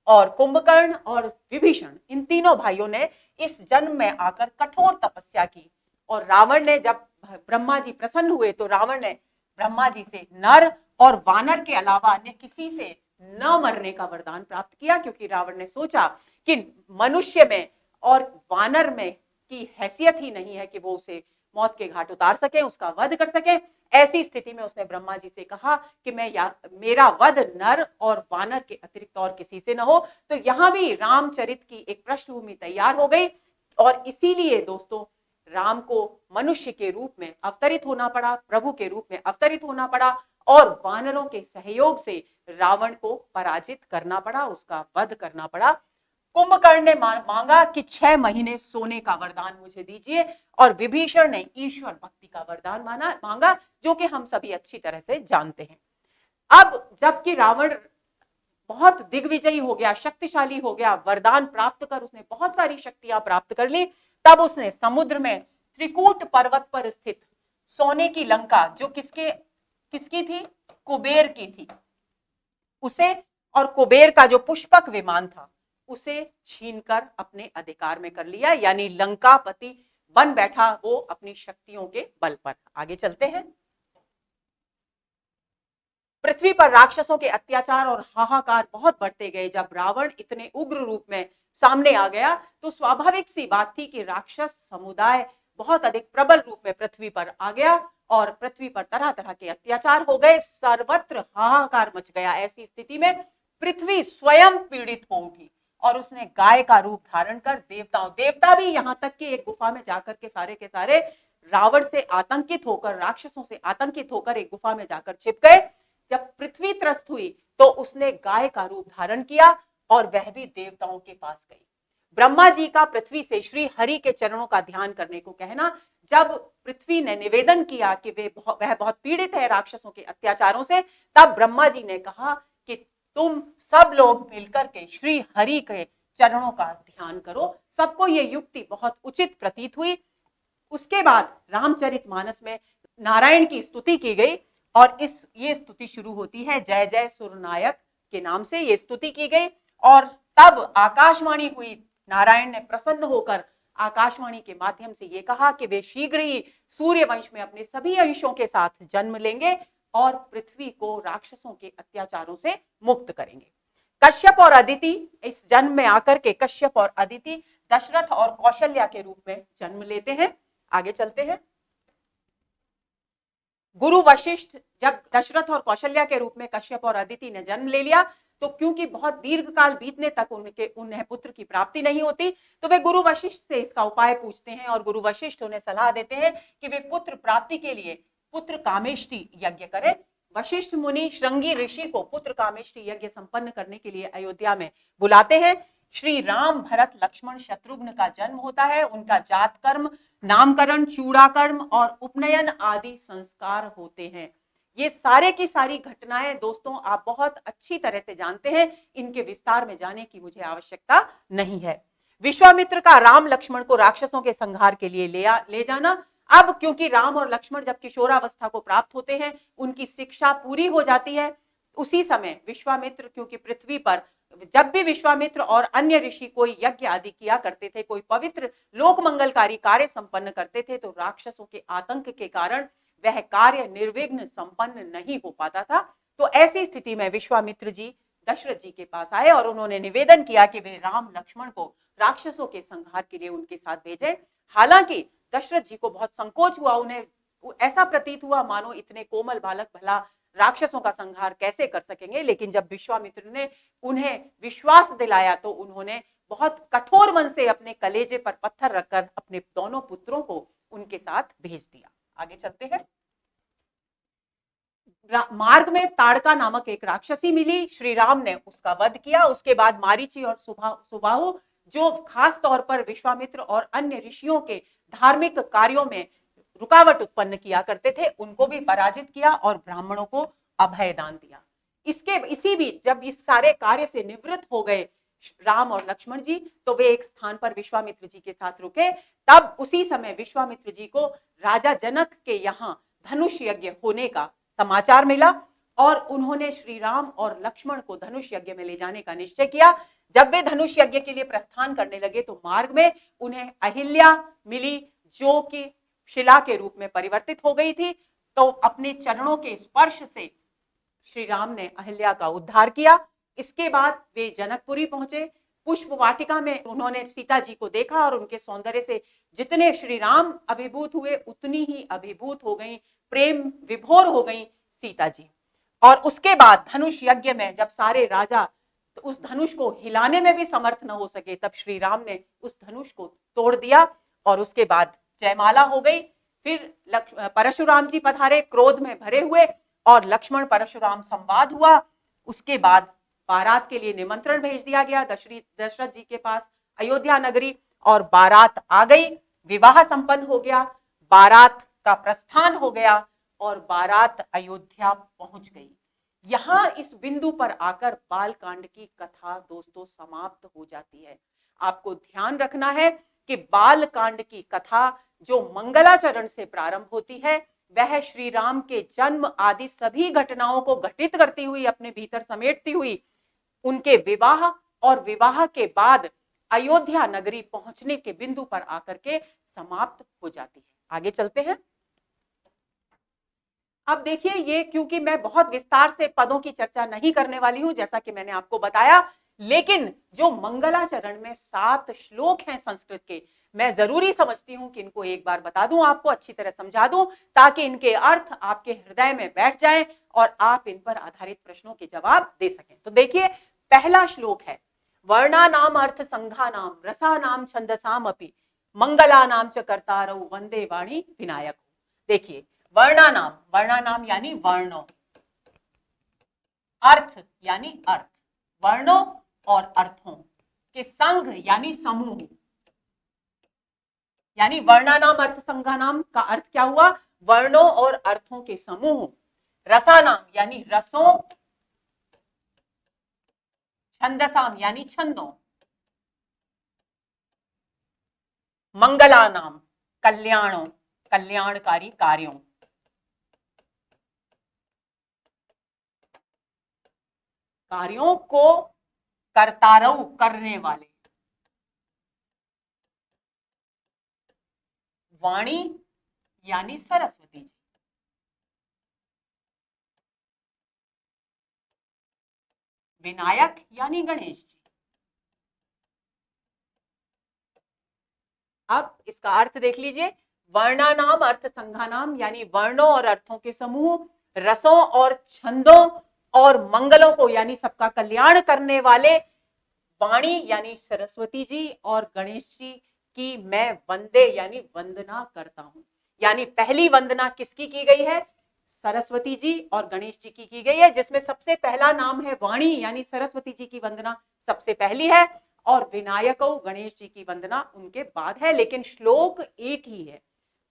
Speaker 1: और कुंभकर्ण और विभीषण, इन तीनों भाइयों ने इस जन्म में आकर कठोर तपस्या की। और रावण ने, जब ब्रह्मा जी प्रसन्न हुए, तो रावण ने ब्रह्मा जी से नर और वानर के अलावा अन्य किसी से न मरने का वरदान प्राप्त किया, क्योंकि रावण ने सोचा कि मनुष्य में और वानर में की हैसियत ही नहीं है कि वो उसे मौत के घाट उतार सके, उसका वध कर सके। ऐसी स्थिति में उसने ब्रह्मा जी से कहा कि मेरा वध नर और वानर के अतिरिक्त और किसी से न हो। तो यहां भी रामचरित की एक पृष्ठभूमि तैयार हो गई और इसीलिए दोस्तों, राम को मनुष्य के रूप में अवतरित होना पड़ा, प्रभु के रूप में अवतरित होना पड़ा और वानरों के सहयोग से रावण को पराजित करना पड़ा, उसका वध करना पड़ा। कुंभकर्ण ने मांगा कि 6 महीने सोने का वरदान मुझे दीजिए और विभीषण ने ईश्वर भक्ति का वरदान मांगा, जो कि हम सभी अच्छी तरह से जानते हैं। अब जबकि रावण बहुत दिग्विजयी हो गया, शक्तिशाली हो गया, वरदान प्राप्त कर उसने बहुत सारी शक्तियां प्राप्त कर ली, तब उसने समुद्र में त्रिकूट पर्वत पर स्थित सोने की लंका, जो किसकी थी? कुबेर की थी, उसे, और कुबेर का जो पुष्पक विमान था उसे छीनकर अपने अधिकार में कर लिया, यानी लंकापति बन बैठा वो अपनी शक्तियों के बल पर। आगे चलते हैं। पृथ्वी पर राक्षसों के अत्याचार और हाहाकार बहुत बढ़ते गए। जब रावण इतने उग्र रूप में सामने आ गया, तो स्वाभाविक सी बात थी कि राक्षस समुदाय बहुत अधिक प्रबल रूप में पृथ्वी पर आ गया और पृथ्वी पर तरह तरह के अत्याचार हो गए, सर्वत्र हाहाकार मच गया। ऐसी स्थिति में पृथ्वी स्वयं पीड़ित हो उठी और उसने गाय का रूप धारण कर देवता भी यहां तक कि एक गुफा में जाकर के सारे रावण से आतंकित होकर, राक्षसों से आतंकित होकर एक गुफा में जाकर छिप गए। जब पृथ्वी त्रस्त हुई तो उसने गाय का रूप धारण किया और वह भी देवताओं के पास गई। ब्रह्मा जी का पृथ्वी से श्री हरि के चरणों का ध्यान करने को कहना, जब पृथ्वी ने निवेदन किया कि वह बहुत पीड़ित है राक्षसों के अत्याचारों से, तब ब्रह्मा जी ने कहा कि तुम सब लोग मिलकर के श्री हरि के चरणों का ध्यान करो। सबको ये युक्ति बहुत उचित प्रतीत हुई। उसके बाद रामचरितमानस में नारायण की स्तुति की गई और ये स्तुति शुरू होती है जय जय सुरनायक के नाम से, ये स्तुति की गई। और तब आकाशवाणी हुई, नारायण ने प्रसन्न होकर आकाशवाणी के माध्यम से ये कहा कि वे शीघ्र ही सूर्य वंश में अपने सभी अंशों के साथ जन्म लेंगे और पृथ्वी को राक्षसों के अत्याचारों से मुक्त करेंगे। कश्यप और अदिति इस जन्म में आकर के, कश्यप और अदिति दशरथ और कौशल्या के रूप में जन्म लेते हैं। आगे चलते हैं। गुरु वशिष्ठ, जब दशरथ और कौशल्या के रूप में कश्यप और अदिति ने जन्म ले लिया, तो क्योंकि बहुत दीर्घ काल बीतने तक उन्हें पुत्र की प्राप्ति नहीं होती, तो वे गुरु वशिष्ठ से इसका उपाय पूछते हैं और गुरु वशिष्ठ उन्हें सलाह देते हैं कि वे पुत्र प्राप्ति के लिए पुत्र कामेष्टि यज्ञ करें। वशिष्ठ मुनि श्रृंगी ऋषि को पुत्र कामेष्टि यज्ञ संपन्न करने के लिए अयोध्या में बुलाते हैं। श्री राम, भरत, लक्ष्मण, शत्रुघ्न का जन्म होता है। उनका जात कर्म, नामकरण, चूड़ाकर्म और उपनयन आदि संस्कार होते हैं। ये सारे की सारी घटनाएं दोस्तों आप बहुत अच्छी तरह से जानते हैं, इनके विस्तार में जाने की मुझे आवश्यकता नहीं है। विश्वामित्र का राम लक्ष्मण को राक्षसों के संहार के लिए ले जाना। अब क्योंकि राम और लक्ष्मण जब किशोरावस्था को प्राप्त होते हैं, उनकी शिक्षा पूरी हो जाती है। उसी समय विश्वामित्र, क्योंकि पृथ्वी पर जब भी विश्वामित्र और अन्य ऋषि कोई यज्ञ आदि किया करते थे, कोई पवित्र लोक मंगलकारी कार्य संपन्न करते थे, तो राक्षसों के आतंक के कारण वह कार्य निर्विघ्न संपन्न नहीं हो पाता था। तो ऐसी स्थिति में विश्वामित्र जी दशरथ जी के पास आए और उन्होंने निवेदन किया कि वे राम लक्ष्मण को राक्षसों के संहार के लिए उनके साथ भेजें। हालांकि दशरथ जी को बहुत संकोच हुआ, उन्हें ऐसा प्रतीत हुआ मानो इतने कोमल बालक भला राक्षसों का संहार कैसे कर सकेंगे। लेकिन जब विश्वामित्र ने उन्हें विश्वास दिलाया तो उन्होंने बहुत कठोर मन से अपने कलेजे पर पत्थर रखकर अपने दोनों पुत्रों को उनके साथ भेज दिया। आगे चलते हैं। मार्ग में ताड़का नामक एक राक्षसी मिली, श्री राम ने उसका वध किया। उसके बाद मारीची और सुबाहु, जो खास तौर पर विश्वामित्र और अन्य ऋषियों के धार्मिक कार्यों में रुकावट उत्पन्न किया करते थे, उनको भी पराजित किया और ब्राह्मणों को अभय दान दिया। इसी बीच जब इस सारे कार्य से निवृत्त हो गए राम और लक्ष्मण जी, तो वे एक स्थान पर विश्वामित्र जी के साथ रुके। तब उसी समय विश्वामित्र जी को राजा जनक के यहाँ धनुष यज्ञ होने का समाचार मिला और उन्होंने श्री राम और लक्ष्मण को धनुष यज्ञ में ले जाने का निश्चय किया। जब वे धनुष यज्ञ के लिए प्रस्थान करने लगे तो मार्ग में उन्हें अहिल्या मिली, जो कि शिला के रूप में परिवर्तित हो गई थी। तो अपने चरणों के स्पर्श से श्री राम ने अहिल्या का उद्धार किया। इसके बाद वे जनकपुरी पहुंचे। पुष्प वाटिका में उन्होंने सीता जी को देखा और उनके सौंदर्य से जितने श्री राम अभिभूत हुए, उतनी ही अभिभूत हो गई, प्रेम विभोर हो गई सीता जी। और उसके बाद धनुष यज्ञ में जब सारे राजा तो उस धनुष को हिलाने में भी समर्थ न हो सके, तब श्री राम ने उस धनुष को तोड़ दिया और उसके बाद जयमाला हो गई। फिर परशुराम जी पधारे क्रोध में भरे हुए और लक्ष्मण परशुराम संवाद हुआ। उसके बाद बारात के लिए निमंत्रण भेज दिया गया दशरथ जी के पास अयोध्या नगरी, और बारात आ गई। विवाह संपन्न हो गया, बारात का प्रस्थान हो गया और बारात अयोध्या पहुंच गई। यहां इस बिंदु पर आकर बाल कांड की कथा दोस्तों समाप्त हो जाती है। आपको ध्यान रखना है कि बाल कांड की कथा जो मंगलाचरण से प्रारंभ होती है, वह श्री राम के जन्म आदि सभी घटनाओं को घटित करती हुई, अपने भीतर समेटती हुई, उनके विवाह और विवाह के बाद अयोध्या नगरी पहुंचने के बिंदु पर आकर के समाप्त हो जाती है। आगे चलते हैं। अब देखिए, ये क्योंकि मैं बहुत विस्तार से पदों की चर्चा नहीं करने वाली हूं, जैसा कि मैंने आपको बताया, लेकिन जो मंगलाचरण में 7 श्लोक हैं संस्कृत के, मैं जरूरी समझती हूं कि इनको एक बार बता दूं, आपको अच्छी तरह समझा दूं, ताकि इनके अर्थ आपके हृदय में बैठ जाएं और आप इन पर आधारित प्रश्नों के जवाब दे सकें। तो देखिए, पहला श्लोक है, वर्णानाम अर्थ संघानाम रसानाम छंदसाम अपि मंगलानाम च कर्तारौ वंदे वाणी विनायक। देखिए, वर्णानाम, वर्णानाम यानी वर्णों, अर्थ यानी अर्थ, वर्णों और अर्थों के संघ यानी समूह, यानी वर्णानाम अर्थ संघानाम का अर्थ क्या हुआ, वर्णों और अर्थों के समूह। रसानाम यानी रसों, छंदसाम यानी छंदों, मंगलानाम कल्याणों, कल्याणकारी कार्यों, कार्यों को कर्तारऊ करने वाले, वाणी यानी सरस्वती जी, विनायक यानी गणेश जी, अब इसका अर्थ देख लीजिए, वर्णानाम अर्थ संघानाम यानी वर्णों और अर्थों के समूह, रसों और छंदों और मंगलों को यानी सबका कल्याण करने वाले वाणी यानी सरस्वती जी और गणेश जी की मैं वंदे यानी वंदना करता हूं। यानी पहली वंदना किसकी की गई है? सरस्वती जी और गणेश जी की गई है, जिसमें सबसे पहला नाम है वाणी यानी सरस्वती जी की वंदना सबसे पहली है और विनायक गणेश जी की वंदना उनके बाद है, लेकिन श्लोक एक ही है।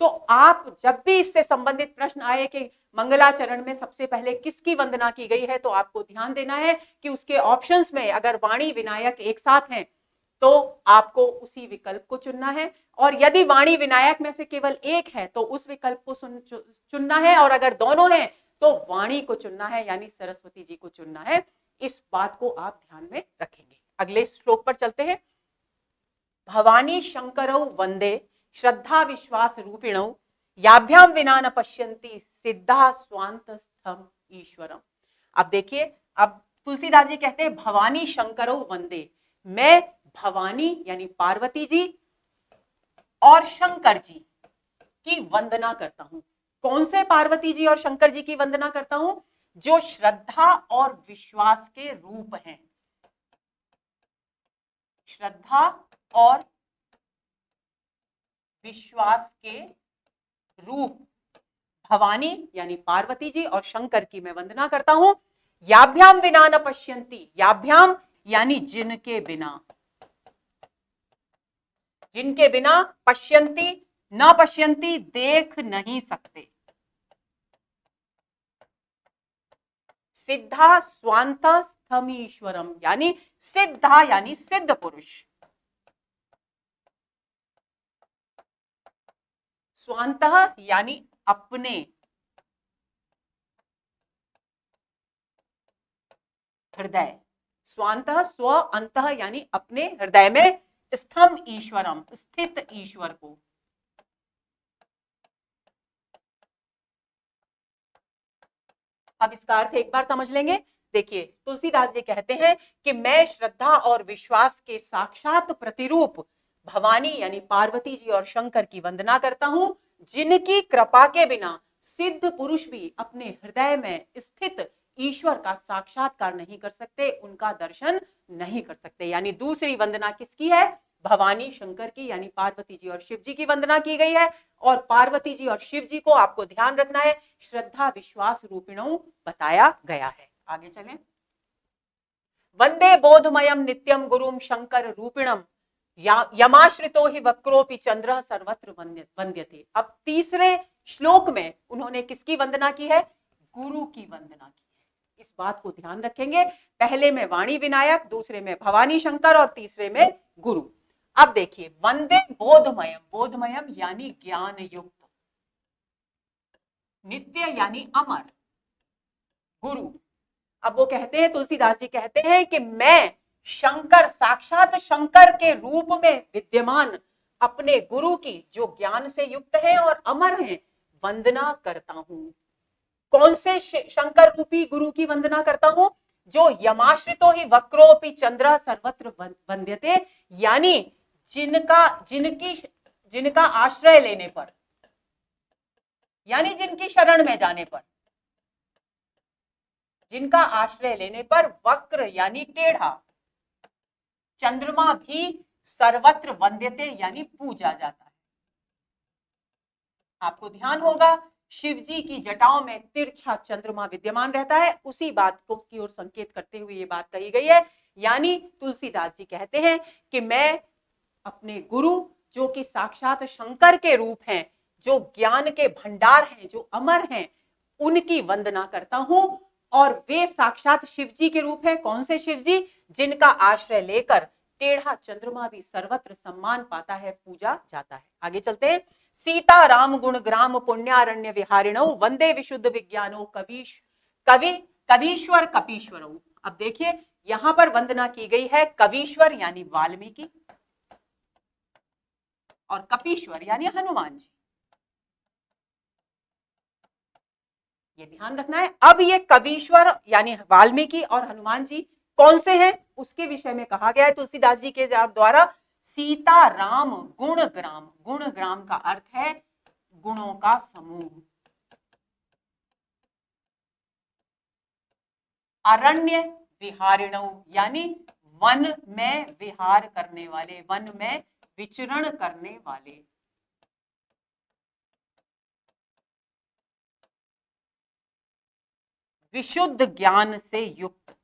Speaker 1: तो आप जब भी इससे संबंधित प्रश्न आए कि मंगलाचरण में सबसे पहले किसकी वंदना की गई है, तो आपको ध्यान देना है कि उसके ऑप्शंस में अगर वाणी विनायक एक साथ हैं तो आपको उसी विकल्प को चुनना है, और यदि वाणी विनायक में से केवल एक है तो उस विकल्प को चुनना है, और अगर दोनों हैं तो वाणी को चुनना है यानी सरस्वती जी को चुनना है। इस बात को आप ध्यान में रखेंगे। अगले श्लोक पर चलते हैं। भवानी शंकरौ वंदे श्रद्धा विश्वास रूपिणौ याभ्याम विना न पश्यन्ति सिद्धा स्वांतस्थम ईश्वरम। अब देखिए, अब तुलसीदास जी कहते हैं भवानी शंकरौ वंदे, मैं भवानी यानी पार्वती जी और शंकर जी की वंदना करता हूं। कौन से पार्वती जी और शंकर जी की वंदना करता हूं? जो श्रद्धा और विश्वास के रूप हैं। श्रद्धा और विश्वास के रूप भवानी यानी पार्वती जी और शंकर की मैं वंदना करता हूं। याभ्याम विना न पश्यन्ति, याभ्याम यानी जिनके बिना, जिनके बिना पश्यन्ति न पश्यन्ति देख नहीं सकते, सिद्धा स्वांत स्थमीश्वरम यानी सिद्धा यानी सिद्ध पुरुष, स्वांत यानी अपने, हृदय, स्वांत स्व अंत यानी अपने हृदय में, स्थम ईश्वरम स्थित ईश्वर को। अब इसका अर्थ एक बार समझ लेंगे। देखिए, तुलसीदास जी कहते हैं कि मैं श्रद्धा और विश्वास के साक्षात प्रतिरूप भवानी यानी पार्वती जी और शंकर की वंदना करता हूं, जिनकी कृपा के बिना सिद्ध पुरुष भी अपने हृदय में स्थित ईश्वर का साक्षात्कार नहीं कर सकते, उनका दर्शन नहीं कर सकते। यानी दूसरी वंदना किसकी है? भवानी शंकर की यानी पार्वती जी और शिव जी की वंदना की गई है, और पार्वती जी और शिव जी को आपको ध्यान रखना है श्रद्धा विश्वास रूपिणों बताया गया है। आगे चलें। वंदे बोधमयम नित्यम गुरुम शंकर रूपिणम यमाश्रितो ही वक्रोपि चंद्र सर्वत्र वंद्यते। अब तीसरे श्लोक में उन्होंने किसकी वंदना की है? गुरु की वंदना की है। इस बात को ध्यान रखेंगे। पहले में वाणी विनायक, दूसरे में भवानी शंकर और तीसरे में गुरु। अब देखिए, वंदे बोधमयम, बोधमयम यानी ज्ञान युक्त, नित्य यानी अमर, गुरु। अब वो कहते हैं, तुलसीदास जी कहते हैं कि मैं शंकर, साक्षात शंकर के रूप में विद्यमान अपने गुरु की जो ज्ञान से युक्त है और अमर है वंदना करता हूं। कौन से शंकर रूपी गुरु की वंदना करता हूं? जो यमाश्रितो ही वक्रोपि चंद्र सर्वत्र वंद्यते, यानी जिनका आश्रय लेने पर, यानी जिनकी शरण में जाने पर, जिनका आश्रय लेने पर वक्र यानी टेढ़ा, चंद्रमा भी सर्वत्र वंद्यते यानी पूजा जाता है। आपको ध्यान होगा, शिव जी की जटाओं में तिरछा चंद्रमा विद्यमान रहता है, उसी बात को की ओर संकेत करते हुए ये बात कही गई है। यानी तुलसीदास जी कहते हैं कि मैं अपने गुरु जो कि साक्षात शंकर के रूप हैं, जो ज्ञान के भंडार हैं, जो अमर हैं, उनकी वंदना करता हूं, और वे साक्षात शिव जी के रूप हैं। कौन से शिव जी? जिनका आश्रय लेकर टेढ़ा चंद्रमा भी सर्वत्र सम्मान पाता है, पूजा जाता है। आगे चलते हैं। सीता राम गुण ग्राम पुण्यारण्य विहारिणो वंदे विशुद्ध विज्ञानो कवीश्वर कपीश्वरो। अब देखिए, यहां पर वंदना की गई है कवीश्वर यानी वाल्मीकि और कपीश्वर यानी हनुमान जी। ये ध्यान रखना है। अब ये कवीश्वर यानी वाल्मीकि और हनुमान जी कौन से हैं उसके विषय में कहा गया है तुलसीदास जी के द्वारा। सीता राम गुण ग्राम, गुण ग्राम का अर्थ है गुणों का समूह। अरण्य विहारिणौ यानी वन में विहार करने वाले, वन में विचरण करने वाले। विशुद्ध ज्ञान से युक्त,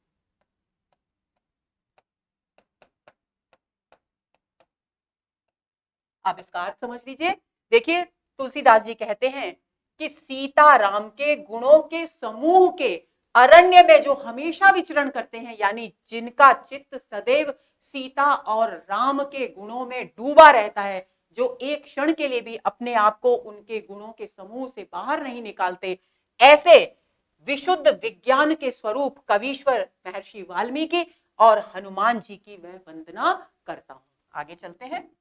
Speaker 1: आप इसका अर्थ समझ लीजिए। देखिए तुलसीदास जी कहते हैं कि सीता राम के गुणों के समूह के अरण्य में जो हमेशा विचरण करते हैं, यानी जिनका चित्त सदैव सीता और राम के गुणों में डूबा रहता है, जो एक क्षण के लिए भी अपने आप को उनके गुणों के समूह से बाहर नहीं निकालते, ऐसे विशुद्ध विज्ञान के स्वरूप कवीश्वर महर्षि वाल्मीकि और हनुमान जी की मैं वंदना करता हूं। आगे चलते हैं।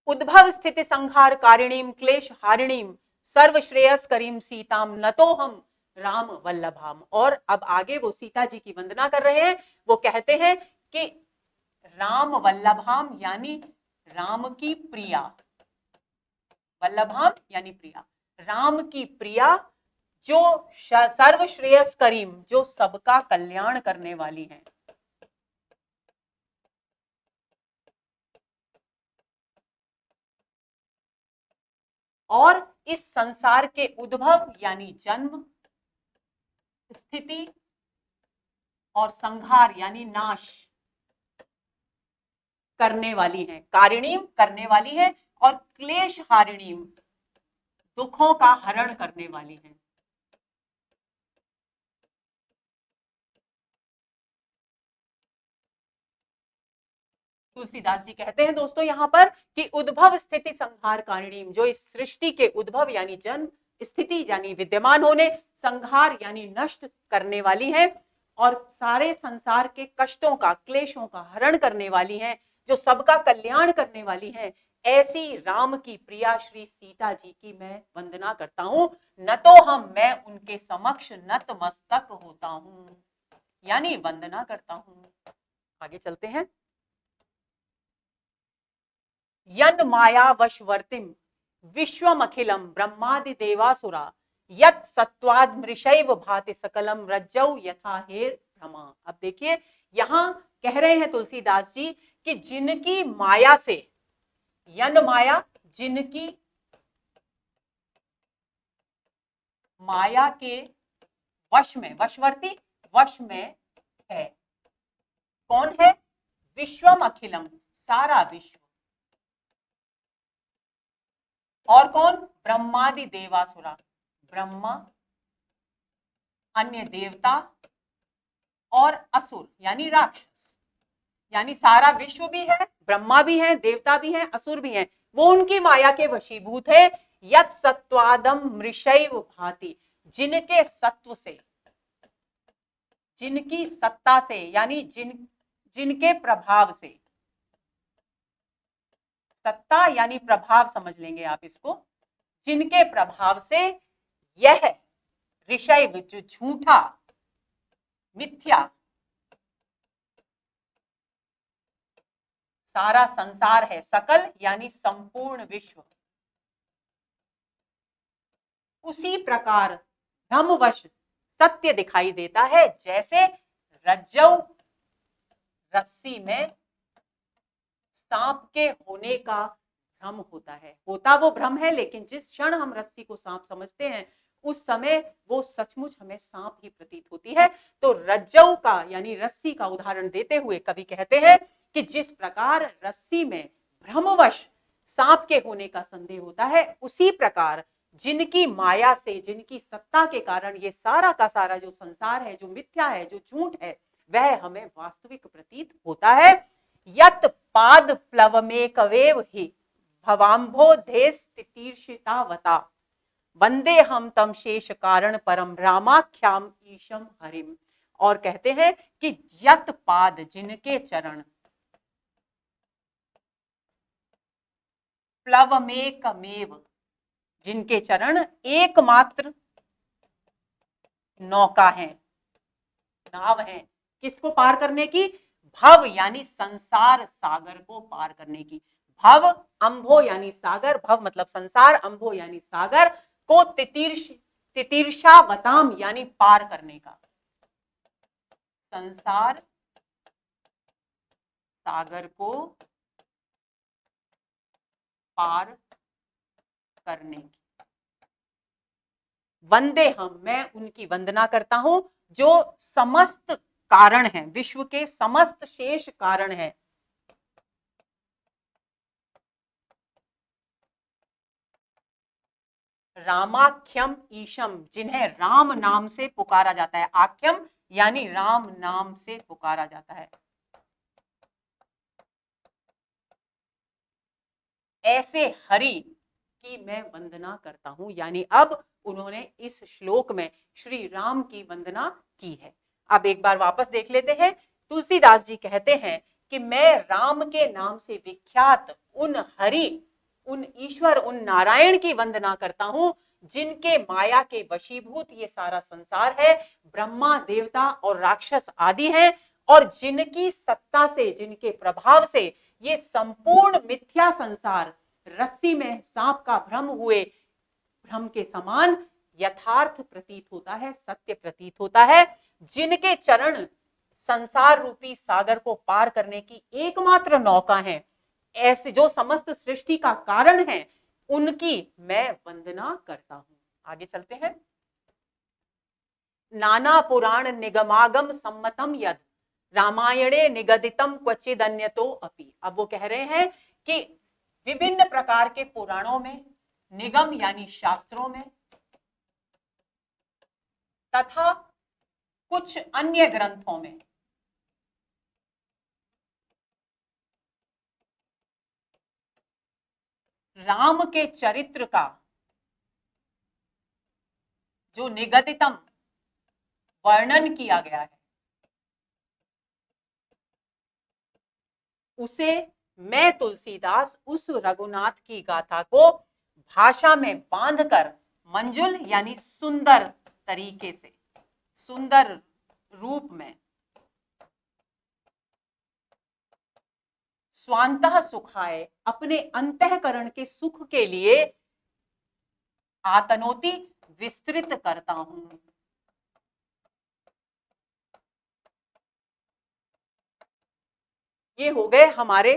Speaker 1: उद्भव स्थिति संहार कारिणीम क्लेश हारिणीम सर्वश्रेयस करीम सीताम न तो हम राम वल्लभाम। और अब आगे वो सीता जी की वंदना कर रहे हैं। वो कहते हैं कि राम वल्लभाम यानी राम की प्रिया, वल्लभाम यानी प्रिया, राम की प्रिया जो सर्वश्रेयस करीम, जो सबका कल्याण करने वाली है। और इस संसार के उद्भव यानी जन्म, स्थिति और संहार यानी नाश करने वाली है, कारिणीम करने वाली है, और क्लेश हारिणीम दुखों का हरण करने वाली है। तुलसीदास जी कहते हैं दोस्तों यहां पर कि उद्भव स्थिति संहार कारिणीम, जो इस सृष्टि के उद्भव यानी जन्म, स्थिति यानी विद्यमान होने, संहार यानी नष्ट करने वाली है, और सारे संसार के कष्टों का, क्लेशों का हरण करने वाली है, जो सबका कल्याण करने वाली है। ऐसी राम की प्रिया श्री सीता जी की मैं वंदना करता हूं। न तो मैं उनके समक्ष नतमस्तक होता हूं, यानी वंदना करता हूं। आगे चलते हैं। यन माया वशवर्तिम विश्वमखिलम ब्रह्मादि देवासुरा यत सत्वाद मृषैव भाति सकलम रज्जौ यथा हेर भ्रमा। अब देखिए यहां कह रहे हैं तुलसीदास जी कि जिनकी माया से, यन माया जिनकी माया के वश में, वशवर्ती वश में है, कौन है? विश्वम अखिलम सारा विश्व, और कौन? ब्रह्मादि देवासुरा ब्रह्मा, अन्य देवता और असुर यानी राक्षस, यानी सारा विश्व भी है, ब्रह्मा भी है, देवता भी है, असुर भी है, वो उनकी माया के वशीभूत है। यत सत्वादम मृषैव भाति, जिनके सत्व से, जिनकी सत्ता से, यानी जिनके प्रभाव से, सत्ता यानी प्रभाव समझ लेंगे आप इसको, जिनके प्रभाव से यह ऋषैव जो झूठा मिथ्या सारा संसार है, सकल यानी संपूर्ण विश्व, उसी प्रकार भ्रमवश सत्य दिखाई देता है, जैसे रज्जौ रस्सी में सांप के होने का भ्रम होता है। होता वो भ्रम है, लेकिन जिस क्षण हम रस्सी को सांप समझते हैं उस समय वो सचमुच हमें सांप ही प्रतीत होती है। तो रज्जौ का यानी रस्सी का उदाहरण देते हुए कवि कहते हैं कि जिस प्रकार रस्सी में भ्रमवश सांप के होने का संदेह होता है, उसी प्रकार जिनकी माया से, जिनकी सत्ता के कारण ये सारा का सारा जो संसार है, जो मिथ्या है, जो झूठ है, वह हमें वास्तविक प्रतीत होता है। यत पाद प्लवमेकवेव हि भवाम्भोधेस्तीर्षितावता वंदे हम तम शेष कारण परम रामाख्याम ईशम हरिम। और कहते हैं कि यत पाद जिनके चरण, प्लवमेकमेव जिनके चरण एकमात्र नौका है, नाव है, किसको पार करने की? भव यानी संसार सागर को पार करने की। भव अंभो यानी सागर, भव मतलब संसार, अंभो यानी सागर, को तितिर्षावताम यानी पार करने का। संसार सागर को पार करने की। वंदे हम, मैं उनकी वंदना करता हूं जो समस्त कारण है, विश्व के समस्त शेष कारण है। रामाख्यम ईशम, जिन्हें राम नाम से पुकारा जाता है। आख्यम यानी राम नाम से पुकारा जाता है। ऐसे हरि की मैं वंदना करता हूं, यानी अब उन्होंने इस श्लोक में श्री राम की वंदना की है। अब एक बार वापस देख लेते हैं। तुलसीदास जी कहते हैं कि मैं राम के नाम से विख्यात उन हरि, उन ईश्वर, उन नारायण की वंदना करता हूं जिनके माया के वशीभूत ये सारा संसार है, ब्रह्मा देवता और राक्षस आदि हैं, और जिनकी सत्ता से, जिनके प्रभाव से ये संपूर्ण मिथ्या संसार रस्सी में सांप का भ्रम हुए भ्रम के समान यथार्थ प्रतीत होता है, सत्य प्रतीत होता है। जिनके चरण संसार रूपी सागर को पार करने की एकमात्र नौका है, ऐसे जो समस्त सृष्टि का कारण है, उनकी मैं वंदना करता हूं। आगे चलते हैं। नाना पुराण निगमागम सम्मतम यद रामायणे निगदितम क्वचिदन्यतो अपि। अब वो कह रहे हैं कि विभिन्न प्रकार के पुराणों में, निगम यानी शास्त्रों में, तथा कुछ अन्य ग्रंथों में राम के चरित्र का जो निगदितम वर्णन किया गया है, उसे मैं तुलसीदास उस रघुनाथ की गाथा को भाषा में बांधकर मंजुल यानी सुंदर तरीके से, सुंदर रूप में, स्वांतः सुखाए, अपने अंतःकरण के सुख के लिए आतनोति विस्तृत करता हूं। ये हो गए हमारे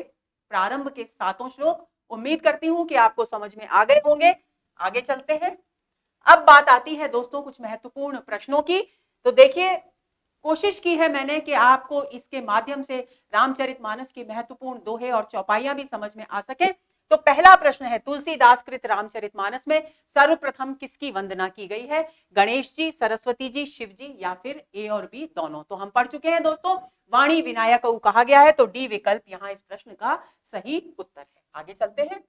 Speaker 1: प्रारंभ के 7 श्लोक। उम्मीद करती हूं कि आपको समझ में आ गए होंगे। आगे चलते हैं। अब बात आती है दोस्तों कुछ महत्वपूर्ण प्रश्नों की। तो देखिए, कोशिश की है मैंने कि आपको इसके माध्यम से रामचरितमानस की महत्वपूर्ण दोहे और चौपाइयां भी समझ में आ सके। तो पहला प्रश्न है, तुलसीदास कृत रामचरितमानस में सर्वप्रथम किसकी वंदना की गई है? गणेश जी, सरस्वती जी, शिव जी, या फिर ए और बी दोनों? तो हम पढ़ चुके हैं दोस्तों, वाणी विनायक कहा गया है, तो डी विकल्प यहां इस प्रश्न का सही उत्तर है। आगे चलते हैं।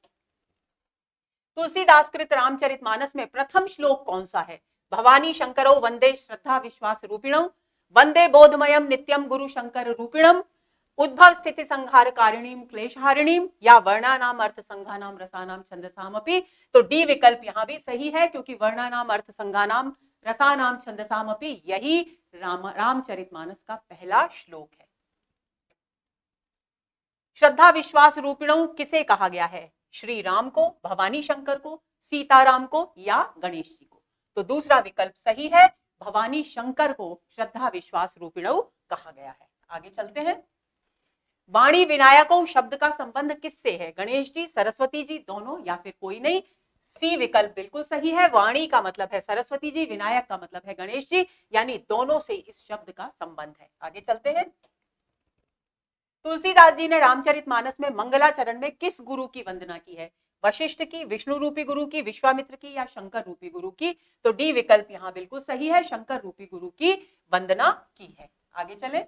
Speaker 1: तुलसीदास कृत रामचरितमानस में प्रथम श्लोक कौन सा है? भवानी शंकरो वंदे श्रद्धा विश्वास रूपिणम, वंदे बोधमयम नित्यम गुरु शंकर रूपिणम, उद्भव स्थिति संहार कारिणीम क्लेशहारिणीम, या वर्णानाम अर्थ संघानाम रसानाम छंदसामपि? तो डी विकल्प यहां भी सही है, क्योंकि वर्णानाम अर्थ संघानाम रसानाम छंदसामपि यही रामचरितमानस का पहला श्लोक है। श्रद्धा विश्वास रूपिणों किसे कहा गया है? श्री राम को, भवानी शंकर को, सीताराम को, या गणेश जी को? तो दूसरा विकल्प सही है, भवानी शंकर को श्रद्धा विश्वास रूपिणौ कहा गया है। आगे चलते हैं। वाणी विनायकों शब्द का संबंध किससे है? गणेश जी, सरस्वती जी, दोनों, या फिर कोई नहीं? सी विकल्प बिल्कुल सही है। वाणी का मतलब है सरस्वती जी, विनायक का मतलब है गणेश जी, यानी दोनों से इस शब्द का संबंध है। आगे चलते हैं। तुलसीदास जी ने रामचरितमानस में मंगलाचरण में किस गुरु की वंदना की है? वशिष्ठ की, विष्णु रूपी गुरु की, विश्वामित्र की, या शंकर रूपी गुरु की? तो डी विकल्प यहां बिल्कुल सही है, शंकर रूपी गुरु की वंदना की है। आगे चले।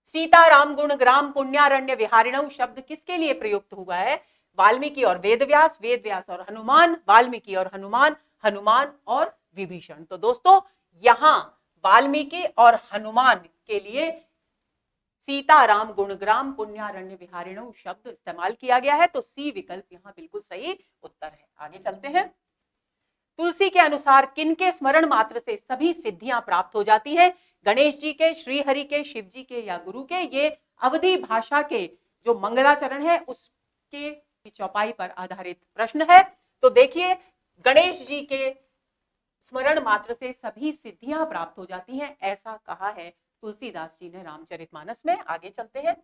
Speaker 1: सीता राम गुण ग्राम पुण्यारण्य विहारिणौ शब्द किसके लिए प्रयुक्त हुआ है? वाल्मीकि और वेदव्यास, वेदव्यास और हनुमान, वाल्मीकि और हनुमान, हनुमान और विभीषण। तो दोस्तों यहां वाल्मीकि और हनुमान के लिए सीता राम गुणग्राम पुण्यारण्य विहारिणौ शब्द इस्तेमाल किया गया है, तो सी विकल्प यहां बिल्कुल सही उत्तर है। आगे चलते हैं। तुलसी के अनुसार किनके स्मरण मात्र से सभी सिद्धियां प्राप्त हो जाती हैं? गणेश जी के, श्रीहरि के, शिव जी के, या गुरु के? ये अवधी भाषा के जो मंगलाचरण है उसके चौपाई पर आधारित प्रश्न है। तो देखिए, गणेश जी के स्मरण मात्र से सभी सिद्धियां प्राप्त हो जाती हैं, ऐसा कहा है तुलसीदास जी ने रामचरितमानस में। आगे चलते हैं।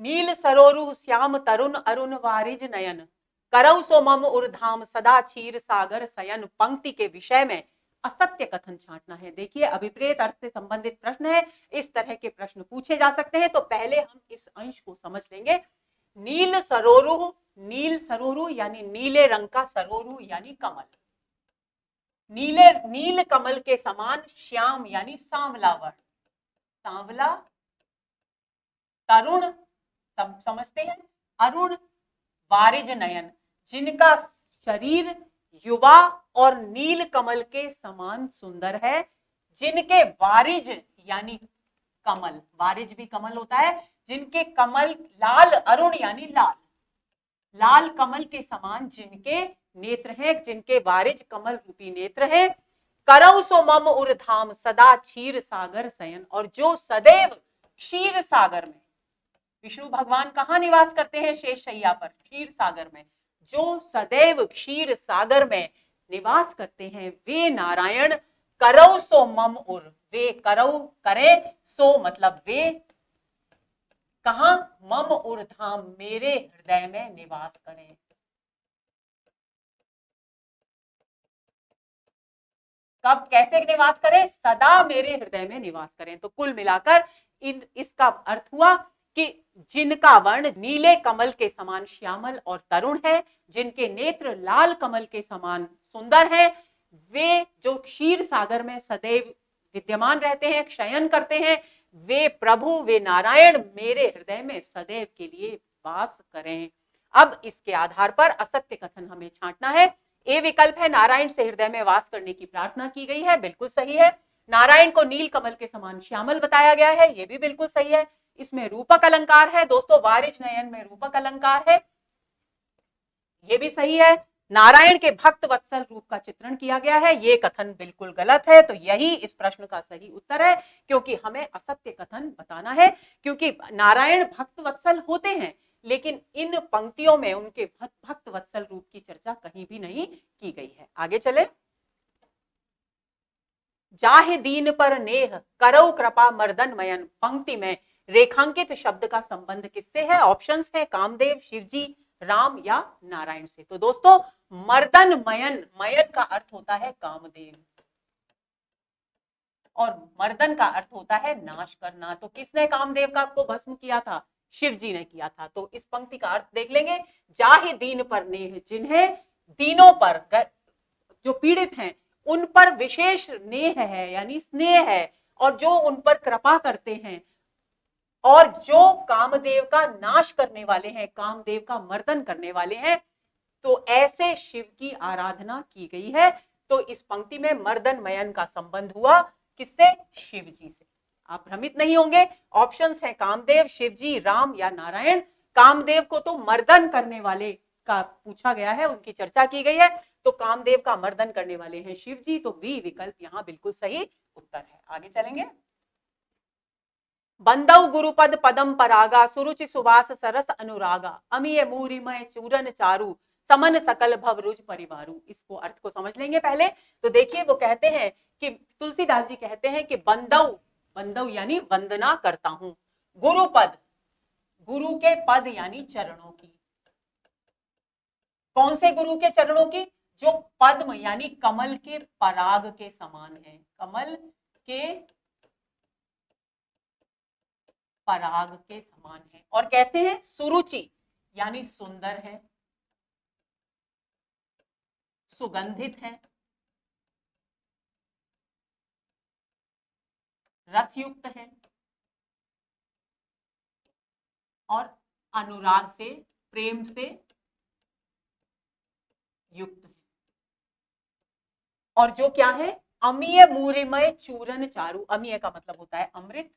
Speaker 1: नील सरोरु श्याम तरुण अरुण वारिज नयन, करौ सो मम उर्धाम सदा क्षीर सागर शयन। पंक्ति के विषय में असत्य कथन छांटना है। देखिए, अभिप्रेत अर्थ से संबंधित प्रश्न है, इस तरह के प्रश्न पूछे जा सकते हैं। तो पहले हम इस अंश को समझ लेंगे। नील सरोरु, नील सरोरु यानी नीले रंग का, सरोरु यानी कमल, नीले नील कमल के समान, श्याम यानी सांवला वर्ण, सांवला, तरुण सब समझते हैं, अरुण, वारिज नयन, जिनका शरीर युवा और नील कमल के समान सुंदर है, जिनके वारिज यानी कमल, वारिज भी कमल होता है, जिनके कमल लाल, अरुण यानी लाल, लाल कमल के समान जिनके नेत्र हैं, जिनके वारिज कमल रूपी नेत्र हैं। करौ सो मम उर्धाम सदा क्षीर सागर शयन, और जो सदैव क्षीर सागर में, विष्णु भगवान कहाँ निवास करते हैं? शेष शैया पर, क्षीर सागर में, जो सदैव क्षीर सागर में निवास करते हैं वे नारायण। करौ सो मम उर, वे करौ करे, सो मतलब वे, कहां? मम उर्धाम, मेरे हृदय में निवास करें। कब, कैसे निवास करें? सदा मेरे हृदय में निवास करें। तो कुल मिलाकर इसका अर्थ हुआ कि जिनका वर्ण नीले कमल के समान श्यामल और तरुण है, जिनके नेत्र लाल कमल के समान सुंदर है, वे जो क्षीर सागर में सदैव विद्यमान रहते हैं, शयन करते हैं, वे प्रभु, वे नारायण मेरे हृदय में सदैव के लिए वास करें। अब इसके आधार पर असत्य कथन हमें छांटना है। ए विकल्प है, नारायण से हृदय में वास करने की प्रार्थना की गई है, बिल्कुल सही है। नारायण को नील कमल के समान श्यामल बताया गया है, यह भी बिल्कुल सही है। इसमें रूपक अलंकार है दोस्तों, वारिज नयन में रूपक अलंकार है, यह भी सही है। नारायण के भक्त वत्सल रूप का चित्रण किया गया है, यह कथन बिल्कुल गलत है। तो यही इस प्रश्न का सही उत्तर है, क्योंकि हमें असत्य कथन बताना है, क्योंकि नारायण भक्त वत्सल होते हैं, लेकिन इन पंक्तियों में उनके भक्त वत्सल रूप की चर्चा कहीं भी नहीं की गई है। आगे चले। जाहे दीन पर नेह करौ कृपा मर्दन मयन, पंक्ति में रेखांकित शब्द का संबंध किससे है? ऑप्शंस है कामदेव, शिवजी, राम या नारायण से। तो दोस्तों, मर्दन मयन, मयन का अर्थ होता है कामदेव और मर्दन का अर्थ होता है नाश करना। तो किसने कामदेव का को भस्म किया था? शिव जी ने किया था। तो इस पंक्ति का अर्थ देख लेंगे। जाहे दीन पर नेह, जिन्हें दीनों पर, जो पीड़ित हैं उन पर विशेष नेह है यानी स्नेह है, और जो उन पर कृपा करते हैं, और जो कामदेव का नाश करने वाले हैं, कामदेव का मर्दन करने वाले हैं, तो ऐसे शिव की आराधना की गई है। तो इस पंक्ति में मर्दन मयन का संबंध हुआ किससे? शिव जी से। आप भ्रमित नहीं होंगे, ऑप्शंस हैं कामदेव, शिवजी, राम या नारायण। कामदेव को तो मर्दन करने वाले का पूछा गया है, उनकी चर्चा की गई है, तो कामदेव का मर्दन करने वाले हैं शिव जी। तो बी विकल्प यहां बिल्कुल सही उत्तर है। आगे चलेंगे। बंदौ गुरुपद पदम परागा, सुरुचि सुवास सरस अनुरागा, अमीय मूरिमय चूरन चारु, समन सकल भवरुज परिवारु। इसको अर्थ को समझ लेंगे पहले। तो देखिए, वो कहते हैं कि तुलसीदास जी कहते हैं कि बंदौ, बंदौ यानी वंदना करता हूं, गुरुपद, गुरु के पद यानी चरणों की। कौन से गुरु के चरणों की? जो पद्म यानी कमल के पराग के समान है, कमल के पराग के समान है। और कैसे हैं? सुरुचि यानी सुंदर है, सुगंधित है, रसयुक्त है, और अनुराग से, प्रेम से युक्त है। और जो क्या है? अमीय मूरिमय चूरन चारु, अमीय का मतलब होता है अमृत,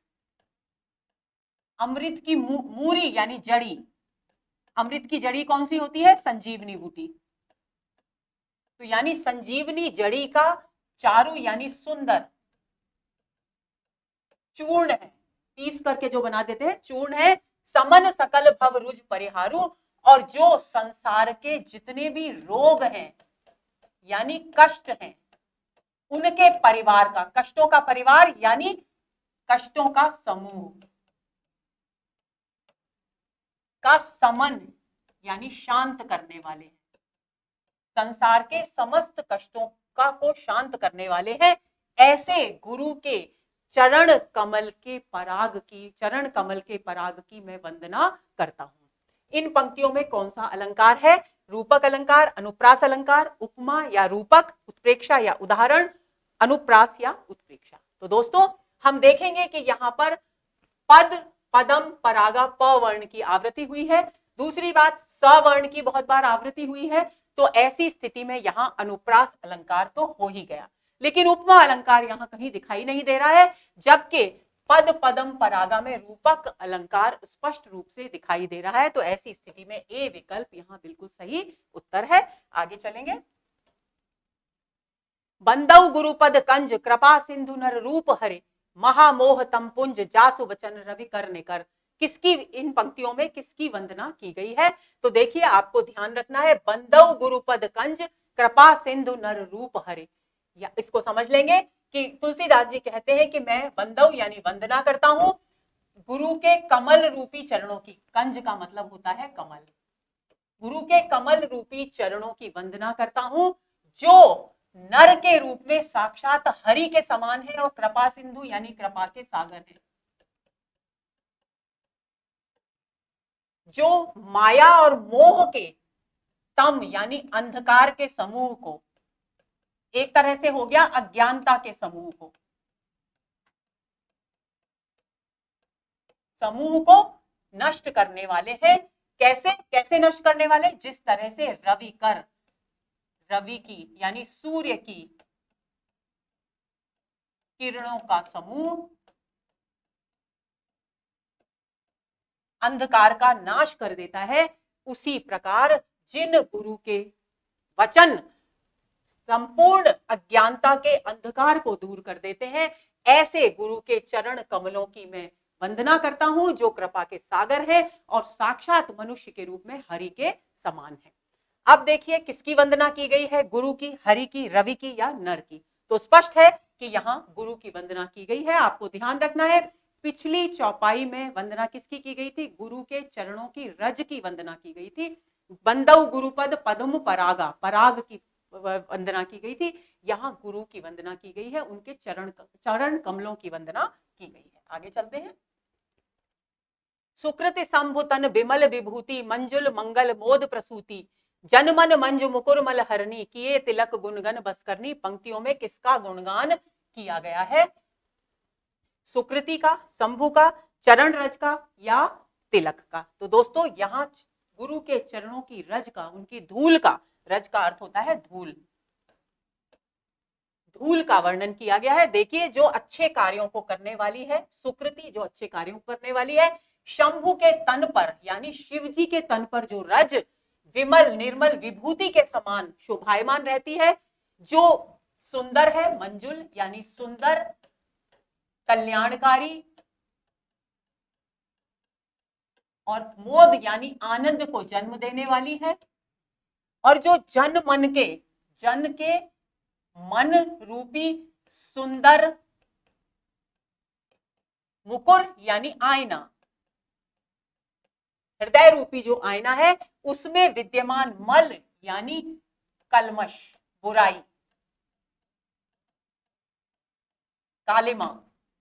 Speaker 1: अमृत की मूरी यानी जड़ी, अमृत की जड़ी कौन सी होती है? संजीवनी बूटी। तो यानी संजीवनी जड़ी का चारु यानी सुंदर चूर्ण है, पीस करके जो बना देते हैं, चूर्ण है समन सकल भव रुज परिहारू, और जो संसार के जितने भी रोग हैं यानी कष्ट हैं उनके परिवार का, कष्टों का परिवार यानी कष्टों का समूह का समन यानी शांत करने वाले हैं, संसार के समस्त कष्टों का को शांत करने वाले हैं, ऐसे गुरु के चरण कमल के पराग की मैं वंदना करता हूं। इन पंक्तियों में कौन सा अलंकार है? रूपक अलंकार, अनुप्रास अलंकार, उपमा या रूपक, उत्प्रेक्षा या उदाहरण, अनुप्रास या उत्प्रेक्षा। तो दोस्तों हम देखेंगे कि यहाँ पर पद, पदम, परागा, प वर्ण की आवृत्ति हुई है। दूसरी बात, स वर्ण की बहुत बार आवृत्ति हुई है। तो ऐसी स्थिति में यहाँ अनुप्रास अलंकार तो हो ही गया, लेकिन उपमा अलंकार यहाँ कहीं दिखाई नहीं दे रहा है, जबकि पद, पदम, परागा में रूपक अलंकार स्पष्ट रूप से दिखाई दे रहा है। तो ऐसी स्थिति में ए विकल्प यहाँ बिल्कुल सही उत्तर है। आगे चलेंगे। बंदौ गुरुपद कंज कृपा सिंधु नर रूप हरे, महामोह तमपुंज जासु वचन रवि कर निकर। किसकी, इन पंक्तियों में किसकी वंदना की गई है? तो देखिए आपको ध्यान रखना है, बंदौ गुरुपद कंज कृपा सिंधु नर रूप हरे, या इसको समझ लेंगे कि तुलसीदास जी कहते हैं कि मैं बंदौ यानी वंदना करता हूं गुरु के कमल रूपी चरणों की, कंज का मतलब होता है कमल, गुरु के कमल रूपी चरणों की वंदना करता हूं, जो नर के रूप में साक्षात हरि के समान है और कृपा सिंधु यानी कृपा के सागर है, जो माया और मोह के तम यानी अंधकार के समूह को, एक तरह से हो गया अज्ञानता के समूह को नष्ट करने वाले हैं। कैसे कैसे नष्ट करने वाले? जिस तरह से रवि की यानी सूर्य की किरणों का समूह अंधकार का नाश कर देता है, उसी प्रकार जिन गुरु के वचन संपूर्ण अज्ञानता के अंधकार को दूर कर देते हैं, ऐसे गुरु के चरण कमलों की मैं वंदना करता हूं, जो कृपा के सागर है और साक्षात मनुष्य के रूप में हरि के समान है। अब देखिए किसकी वंदना की गई है, गुरु की, हरि की, रवि की या नर की? तो स्पष्ट है कि यहाँ गुरु की वंदना की गई है। आपको ध्यान रखना है, पिछली चौपाई में वंदना किसकी की गई थी? गुरु के चरणों की रज की वंदना की गई थी। बंदौ गुरुपद पद्म परागा, पराग की वंदना की गई थी। यहाँ गुरु की वंदना की गई है, उनके चरण कमलों की वंदना की गई है। आगे चलते हैं। सुकृति संभुतन विमल विभूति, मंजुल मंगल मोद प्रसूति, जनमन मंजु मुकुर मल हरणी, किए तिलक गुणगन बस करनी। पंक्तियों में किसका गुणगान किया गया है? सुकृति का, शंभु का, चरण रज का या तिलक का? तो दोस्तों यहाँ गुरु के चरणों की रज का, उनकी धूल का, रज का अर्थ होता है धूल, धूल का वर्णन किया गया है। देखिए जो अच्छे कार्यों को करने वाली है, सुकृति जो अच्छे कार्यों को करने वाली है, शंभु के तन पर यानी शिव जी के तन पर जो रज विमल निर्मल विभूति के समान शोभायमान रहती है, जो सुंदर है, मंजुल यानी सुंदर, कल्याणकारी और मोद यानी आनंद को जन्म देने वाली है, और जो जन के मन रूपी सुंदर मुकुर यानी आईना, हृदय रूपी जो आईना है, उसमें विद्यमान मल यानी कलमश, बुराई, कालिमा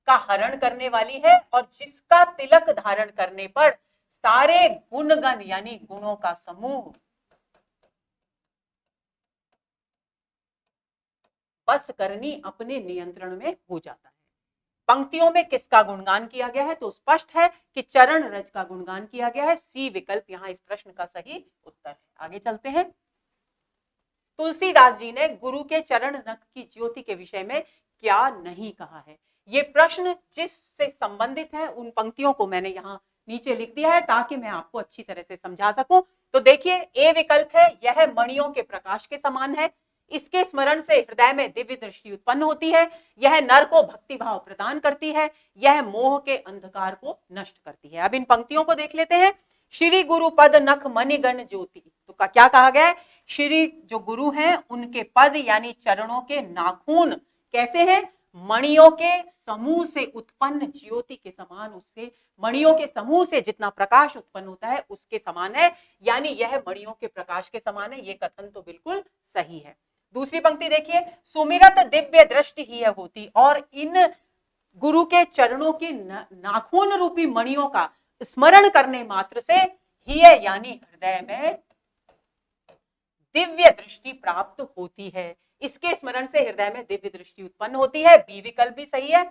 Speaker 1: का हरण करने वाली है, और जिसका तिलक धारण करने पर सारे गुणगण यानी गुणों का समूह बस करनी अपने नियंत्रण में हो जाता है। पंक्तियों में किसका गुणगान किया गया है? तो स्पष्ट है कि चरण रज का गुणगान किया गया है। सी विकल्प यहाँ इस प्रश्न का सही उत्तर है। आगे चलते हैं। तुलसीदास जी ने गुरु के चरण नख की ज्योति के विषय में क्या नहीं कहा है? ये प्रश्न जिससे संबंधित है उन पंक्तियों को मैंने यहाँ नीचे लिख दिया है ताकि मैं आपको अच्छी तरह से समझा सकूं। तो देखिए ए विकल्प है, यह मणियों के प्रकाश के समान है, इसके स्मरण से हृदय में दिव्य दृष्टि उत्पन्न होती है, यह नर को भक्ति भाव प्रदान करती है, यह मोह के अंधकार को नष्ट करती है। अब इन पंक्तियों को देख लेते हैं। श्री गुरु पद नख मणिगण ज्योति, तो क्या कहा गया है? श्री जो गुरु हैं उनके पद यानी चरणों के नाखून कैसे हैं? मणियों के समूह से उत्पन्न ज्योति के समान, उससे मणियों के समूह से जितना प्रकाश उत्पन्न होता है उसके समान है, यानी यह मणियों के प्रकाश के समान है। ये कथन तो बिल्कुल सही है। दूसरी पंक्ति देखिए, सुमिरत दिव्य दृष्टि ही होती, और इन गुरु के चरणों की नाखून रूपी मणियों का स्मरण करने मात्र से ही यानी हृदय में दिव्य दृष्टि प्राप्त होती है। इसके स्मरण से हृदय में दिव्य दृष्टि उत्पन्न होती है। बी विकल्प भी सही है।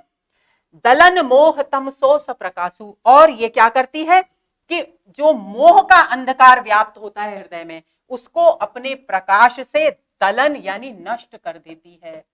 Speaker 1: दलन मोह तमसो सप्रकाशु, और ये क्या करती है कि जो मोह का अंधकार व्याप्त होता है हृदय में, उसको अपने प्रकाश से दलन यानी नष्ट कर देती है।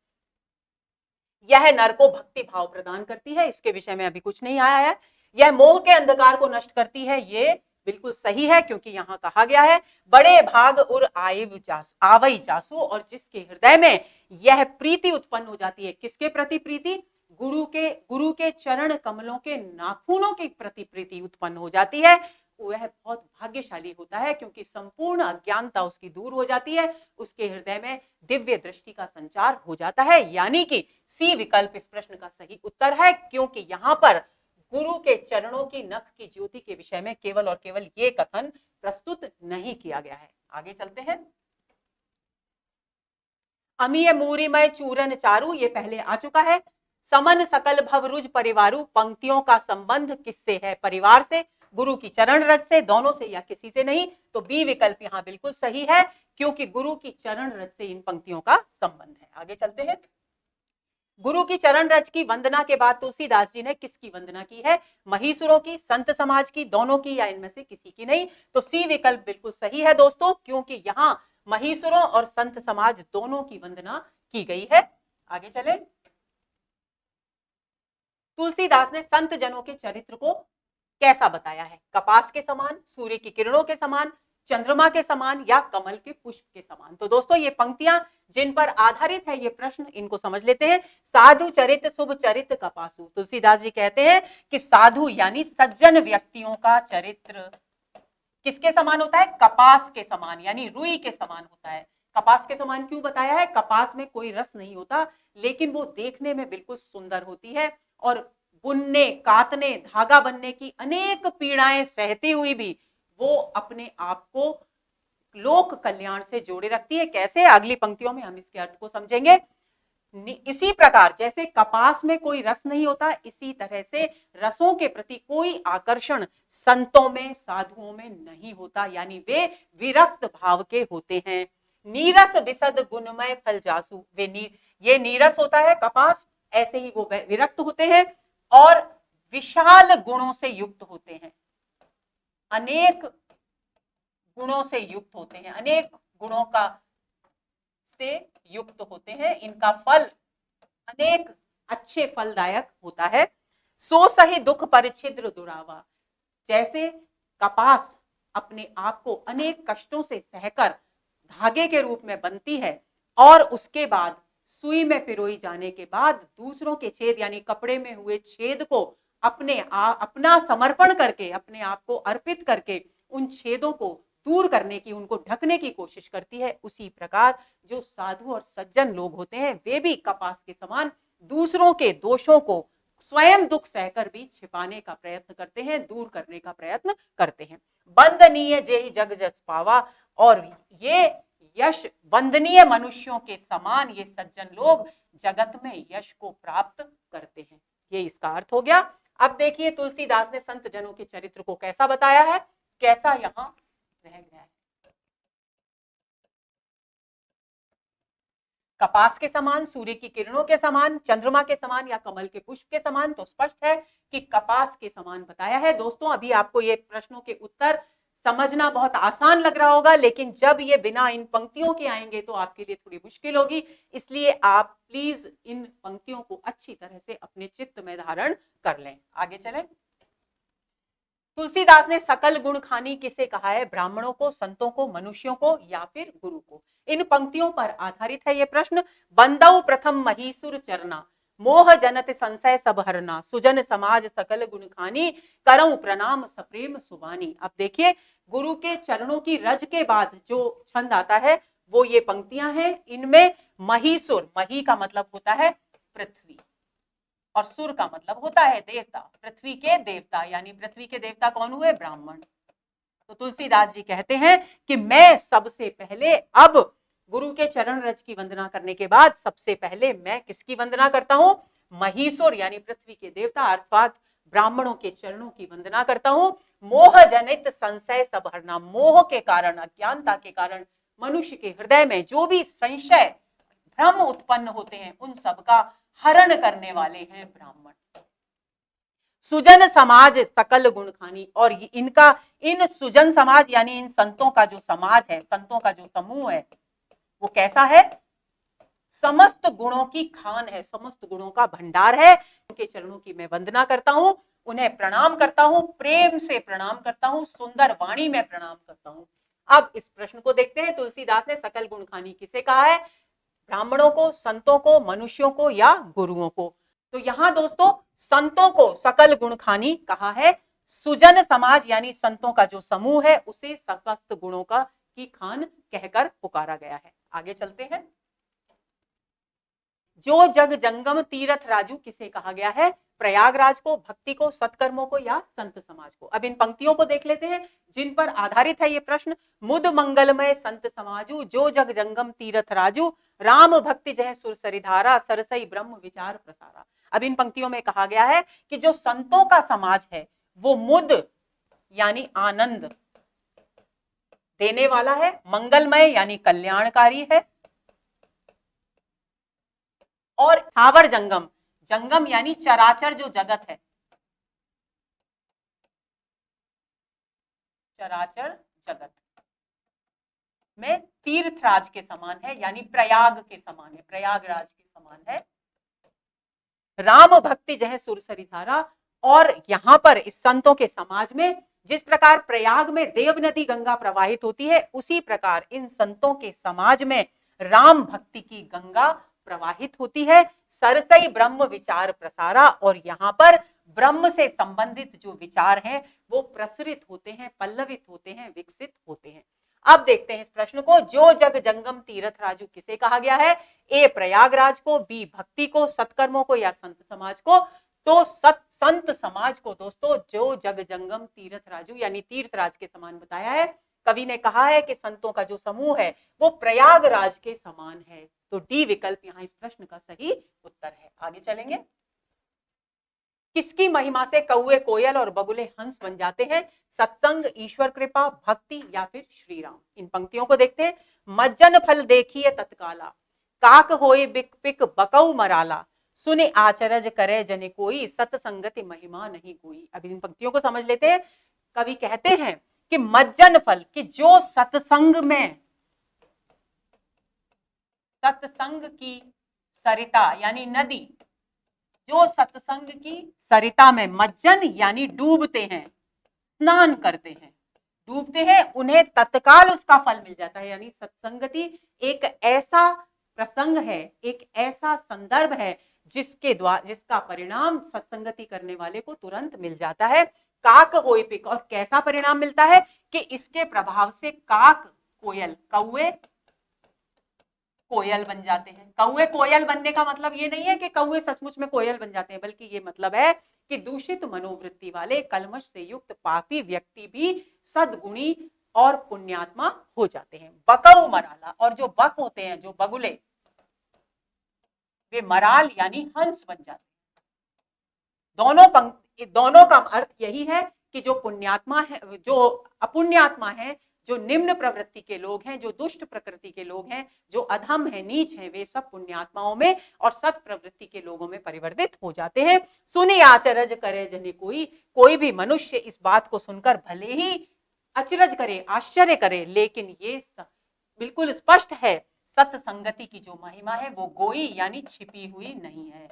Speaker 1: यह नर को भक्ति भाव प्रदान करती है, इसके विषय में अभी कुछ नहीं आया है। यह मोह के अंधकार को नष्ट करती है, ये बिल्कुल सही है, क्योंकि यहां कहा गया है बड़े भाग और आवई जासु, और जिसके हृदय में यह प्रीति उत्पन्न हो जाती है। किसके प्रति प्रीति? गुरु के चरण कमलों के नाखूनों की प्रति प्रीति उत्पन्न हो जाती है, वह बहुत भाग्यशाली होता है, क्योंकि संपूर्ण अज्ञानता उसकी दूर हो जाती है, उसके हृदय में दिव्य दृष्टि का संचार हो जाता है। यानी कि सी विकल्प इस प्रश्न का सही उत्तर है, क्योंकि यहां पर गुरु के चरणों की नख की ज्योति के विषय में केवल और केवल ये कथन प्रस्तुत नहीं किया गया है। आगे चलते हैं। अमीय मूरिमय चूरन चारु, ये पहले आ चुका है। समन सकल भवरुज परिवारु, पंक्तियों का संबंध किससे है? परिवार से, गुरु की चरण रज से, दोनों से या किसी से नहीं, तो बी विकल्प यहां बिल्कुल सही है, क्योंकि गुरु की चरण रज से इन पंक्तियों का संबंध है। आगे चलते हैं। गुरु की चरण रज की वंदना के बाद तुलसीदास जी ने किसकी वंदना की है? महीसुरों की, संत समाज की, दोनों की, या इनमें से किसी की नहीं, तो सी विकल्प बिल्कुल सही है दोस्तों, क्योंकि यहां महीसुरों और संत समाज दोनों की वंदना की गई है। आगे चले। तुलसीदास ने संत जनों के चरित्र को कैसा बताया है? कपास के समान, सूर्य की किरणों के समान, चंद्रमा के समान, या कमल के पुष्प के समान। तो दोस्तों ये पंक्तियां जिन पर आधारित है ये प्रश्न, इनको समझ लेते हैं। साधु चरित शुभ चरित कपासु, तुलसीदास जी कहते हैं कि साधु यानी सज्जन व्यक्तियों का चरित्र किसके समान होता है? कपास के समान, यानी रुई के समान होता है। कपास के समान क्यों बताया है? कपास में कोई रस नहीं होता, लेकिन वो देखने में बिल्कुल सुंदर होती है, और बुनने, कातने, धागा बनने की अनेक पीड़ाएं सहती हुई भी वो अपने आप को लोक कल्याण से जोड़े रखती है। कैसे? अगली पंक्तियों में हम इसके अर्थ को समझेंगे। इसी प्रकार जैसे कपास में कोई रस नहीं होता, इसी तरह से रसों के प्रति कोई आकर्षण संतों में, साधुओं में नहीं होता, यानी वे विरक्त भाव के होते हैं। नीरस विशद गुणमय फल जासु, ये नीरस होता है कपास, ऐसे ही वो विरक्त होते हैं और विशाल गुणों से युक्त होते हैं, अनेक गुणों से युक्त होते हैं, अनेक गुणों का से युक्त होते हैं। इनका फल अनेक अच्छे फलदायक होता है। सो सही दुख परिच्छिद्र दुरावा, जैसे कपास अपने आप को अनेक कष्टों से सहकर धागे के रूप में बनती है, और उसके बाद सुई में पिरोई जाने के बाद दूसरों के छेद यानी कपड़े में हुए छेद को अपना समर्पण करके, अपने आप को अर्पित करके उन छेदों को दूर करने की, उनको ढकने की कोशिश करती है। उसी प्रकार जो साधु और सज्जन लोग होते हैं वे भी कपास के समान दूसरों के दोषों को स्वयं दुख सहकर भी छिपाने का प्रयत्न करते हैं, दूर करने का प्रयत्न करते हैं। वंदनीय जेहि जग जस पावा, और ये यश वंदनीय मनुष्यों के समान ये सज्जन लोग जगत में यश को प्राप्त करते हैं। ये इसका अर्थ हो गया। अब देखिए तुलसीदास ने संत जनों के चरित्र को कैसा बताया है, कैसा यहां रह गया है। कपास के समान, सूर्य की किरणों के समान, चंद्रमा के समान, या कमल के पुष्प के समान, तो स्पष्ट है कि कपास के समान बताया है। दोस्तों अभी आपको ये प्रश्नों के उत्तर समझना बहुत आसान लग रहा होगा, लेकिन जब ये बिना इन पंक्तियों के आएंगे तो आपके लिए थोड़ी मुश्किल होगी। इसलिए आप प्लीज इन पंक्तियों को अच्छी तरह से अपने चित्त में धारण कर लें। आगे चलें। तुलसीदास ने सकल गुण खानी किसे कहा है? ब्राह्मणों को, संतों को, मनुष्यों को या फिर गुरु को? इन पंक्तियों पर आधारित है ये प्रश्न। बंदौ प्रथम महीसुर चरना, मोह जनत संशय सब हरना, सुजन समाज सकल गुण खानी, करऊं प्रणाम सप्रेम सुबानी। अब देखिए, गुरु के चरणों की रज के बाद जो छंद आता है वो ये पंक्तियां हैं। इनमें महीसुर, मही का मतलब होता है पृथ्वी, और सुर का मतलब होता है देवता, पृथ्वी के देवता, यानी पृथ्वी के देवता कौन हुए? ब्राह्मण। तो तुलसीदास जी कहते हैं कि मैं सबसे पहले, अब गुरु के चरण रज की वंदना करने के बाद सबसे पहले मैं किसकी वंदना करता हूं? महीसुर यानी पृथ्वी के देवता अर्थात ब्राह्मणों के चरणों की वंदना करता हूं। मोह जनित संशय सब हरना, मोह के कारण, अज्ञानता के कारण मनुष्य के हृदय में जो भी संशय, भ्रम उत्पन्न होते हैं, उन सबका हरण करने वाले हैं ब्राह्मण। सुजन समाज सकल गुण खानी, और इनका, इन सुजन समाज यानी इन संतों का जो समाज है, संतों का जो समूह है, वो कैसा है? समस्त गुणों की खान है, समस्त गुणों का भंडार है। उनके चरणों की मैं वंदना करता हूं, उन्हें प्रणाम करता हूं, प्रेम से प्रणाम करता हूं, सुंदर वाणी में प्रणाम करता हूं। अब इस प्रश्न को देखते हैं, तुलसीदास ने सकल गुण खानी किसे कहा है? ब्राह्मणों को, संतों को, मनुष्यों को या गुरुओं को? तो यहां दोस्तों संतों को सकल गुण खानी कहा है। सुजन समाज यानी संतों का जो समूह है उसे समस्त गुणों का की खान कहकर पुकारा गया है। आगे चलते हैं। जो जग जंगम तीरथ राजू किसे कहा गया है? प्रयागराज को, भक्ति को, सत्कर्मों को या संत समाज को? अब इन पंक्तियों को देख लेते हैं जिन पर आधारित है ये प्रश्न। मुद मंगलमय संत समाजू, जो जग जंगम तीरथ राजू, राम भक्ति जय सुर सरिधारा, सरसई ब्रह्म विचार प्रसारा। अब इन पंक्तियों में कहा गया है कि जो संतों का समाज है वो मुद यानी आनंद देने वाला है, मंगलमय यानी कल्याणकारी है, और थावर जंगम, जंगम यानी चराचर जो जगत है, चराचर जगत में तीर्थराज के समान है, यानी प्रयाग के समान है, प्रयागराज के समान है। राम भक्ति जह सुरसरी धारा, और यहां पर इस संतों के समाज में जिस प्रकार प्रयाग में देव नदी गंगा प्रवाहित होती है, उसी प्रकार इन संतों के समाज में राम भक्ति की गंगा प्रवाहित होती है। सरसई ब्रह्म विचार प्रसारा, और यहाँ पर ब्रह्म से संबंधित जो विचार हैं वो प्रसरित होते हैं, पल्लवित होते हैं, विकसित होते हैं। अब देखते हैं इस प्रश्न को। जो जग जंगम तीरथ राजू किसे कहा गया है? ए प्रयागराज को, बी भक्ति को, सत्कर्मों को या संत समाज को? तो संत समाज को दोस्तों, जो जग जंगम तीर्थ राजू यानी तीर्थराज के समान बताया है। कवि ने कहा है कि संतों का जो समूह है वो प्रयागराज के समान है। तो डी विकल्प यहाँ इस प्रश्न का सही उत्तर है। आगे चलेंगे। किसकी महिमा से कौए कोयल और बगुले हंस बन जाते हैं? सत्संग, ईश्वर कृपा, भक्ति या फिर श्री राम? इन पंक्तियों को देखते हैं। मज्जन फल देखिए तत्काला, काक होए बिक पिक बकऊ मराला, सुने आचरज करे जने कोई, सत्संगति महिमा नहीं कोई। अब इन पंक्तियों को समझ लेते हैं। कवि कहते हैं कि मज्जन फल, कि जो सत्संग में, सत्संग की सरिता यानी नदी, जो सत्संग की सरिता में मज्जन यानी डूबते हैं, स्नान करते हैं, डूबते हैं, उन्हें तत्काल उसका फल मिल जाता है। यानी सत्संगति एक ऐसा प्रसंग है, एक ऐसा संदर्भ है जिसके द्वारा, जिसका परिणाम सत्संगति करने वाले को तुरंत मिल जाता है। काक होए पिक, और कैसा परिणाम मिलता है कि इसके प्रभाव से काक, कोयल, कौए कोयल बन जाते हैं। कौए कोयल बनने का मतलब ये नहीं है कि कौए सचमुच में कोयल बन जाते हैं, बल्कि ये मतलब है कि दूषित मनोवृत्ति वाले, कलमश से युक्त पापी व्यक्ति भी सद्गुणी और पुण्यात्मा हो जाते हैं। बकऊ मराला, और जो बक होते हैं, जो बगुले, वे मराल यानी हंस बन जाते हैं। दोनों का अर्थ यही है कि जो पुण्यात्मा है, जो अपुण्यात्मा है, जो निम्न प्रवृत्ति के लोग हैं, जो दुष्ट प्रकृति के लोग हैं, जो अधम है, नीच है, वे सब पुण्यात्माओं में और सत प्रवृत्ति के लोगों में परिवर्तित हो जाते हैं। सुने आचरज करे जने कोई भी मनुष्य इस बात को सुनकर भले ही अचरज करे, आश्चर्य करे, लेकिन ये बिल्कुल स्पष्ट है, सत्संगति की जो महिमा है वो गोई यानी छिपी हुई नहीं है।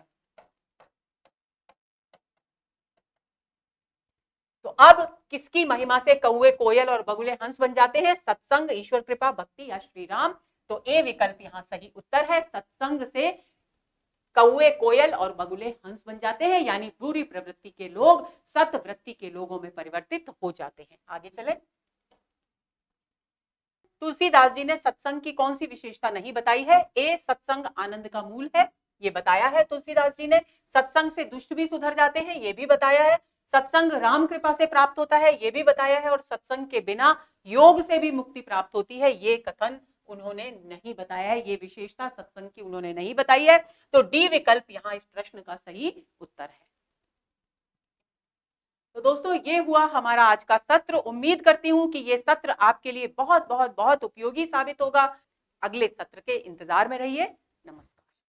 Speaker 1: तो अब किसकी महिमा से कौवे कोयल और बगुले हंस बन जाते हैं? सत्संग, ईश्वर कृपा, भक्ति या श्री राम? तो ए विकल्प यहाँ सही उत्तर है। सत्संग से कौवे कोयल और बगुले हंस बन जाते हैं, यानी बुरी प्रवृत्ति के लोग सत्वृत्ति के लोगों में परिवर्तित हो जाते हैं। आगे चले। तुलसीदास जी ने सत्संग की कौन सी विशेषता नहीं बताई है? ए, सत्संग आनंद का मूल है, ये बताया है तुलसीदास जी ने। सत्संग से दुष्ट भी सुधर जाते हैं, ये भी बताया है। सत्संग राम कृपा से प्राप्त होता है, ये भी बताया है। और सत्संग के बिना योग से भी मुक्ति प्राप्त होती है, ये कथन उन्होंने नहीं बताया है। ये विशेषता सत्संग की उन्होंने नहीं बताई है। तो डी विकल्प यहाँ इस प्रश्न का सही उत्तर है। तो दोस्तों, ये हुआ हमारा आज का सत्र। उम्मीद करती हूं कि ये सत्र आपके लिए बहुत बहुत बहुत उपयोगी साबित होगा। अगले सत्र के इंतजार में रहिए। नमस्कार।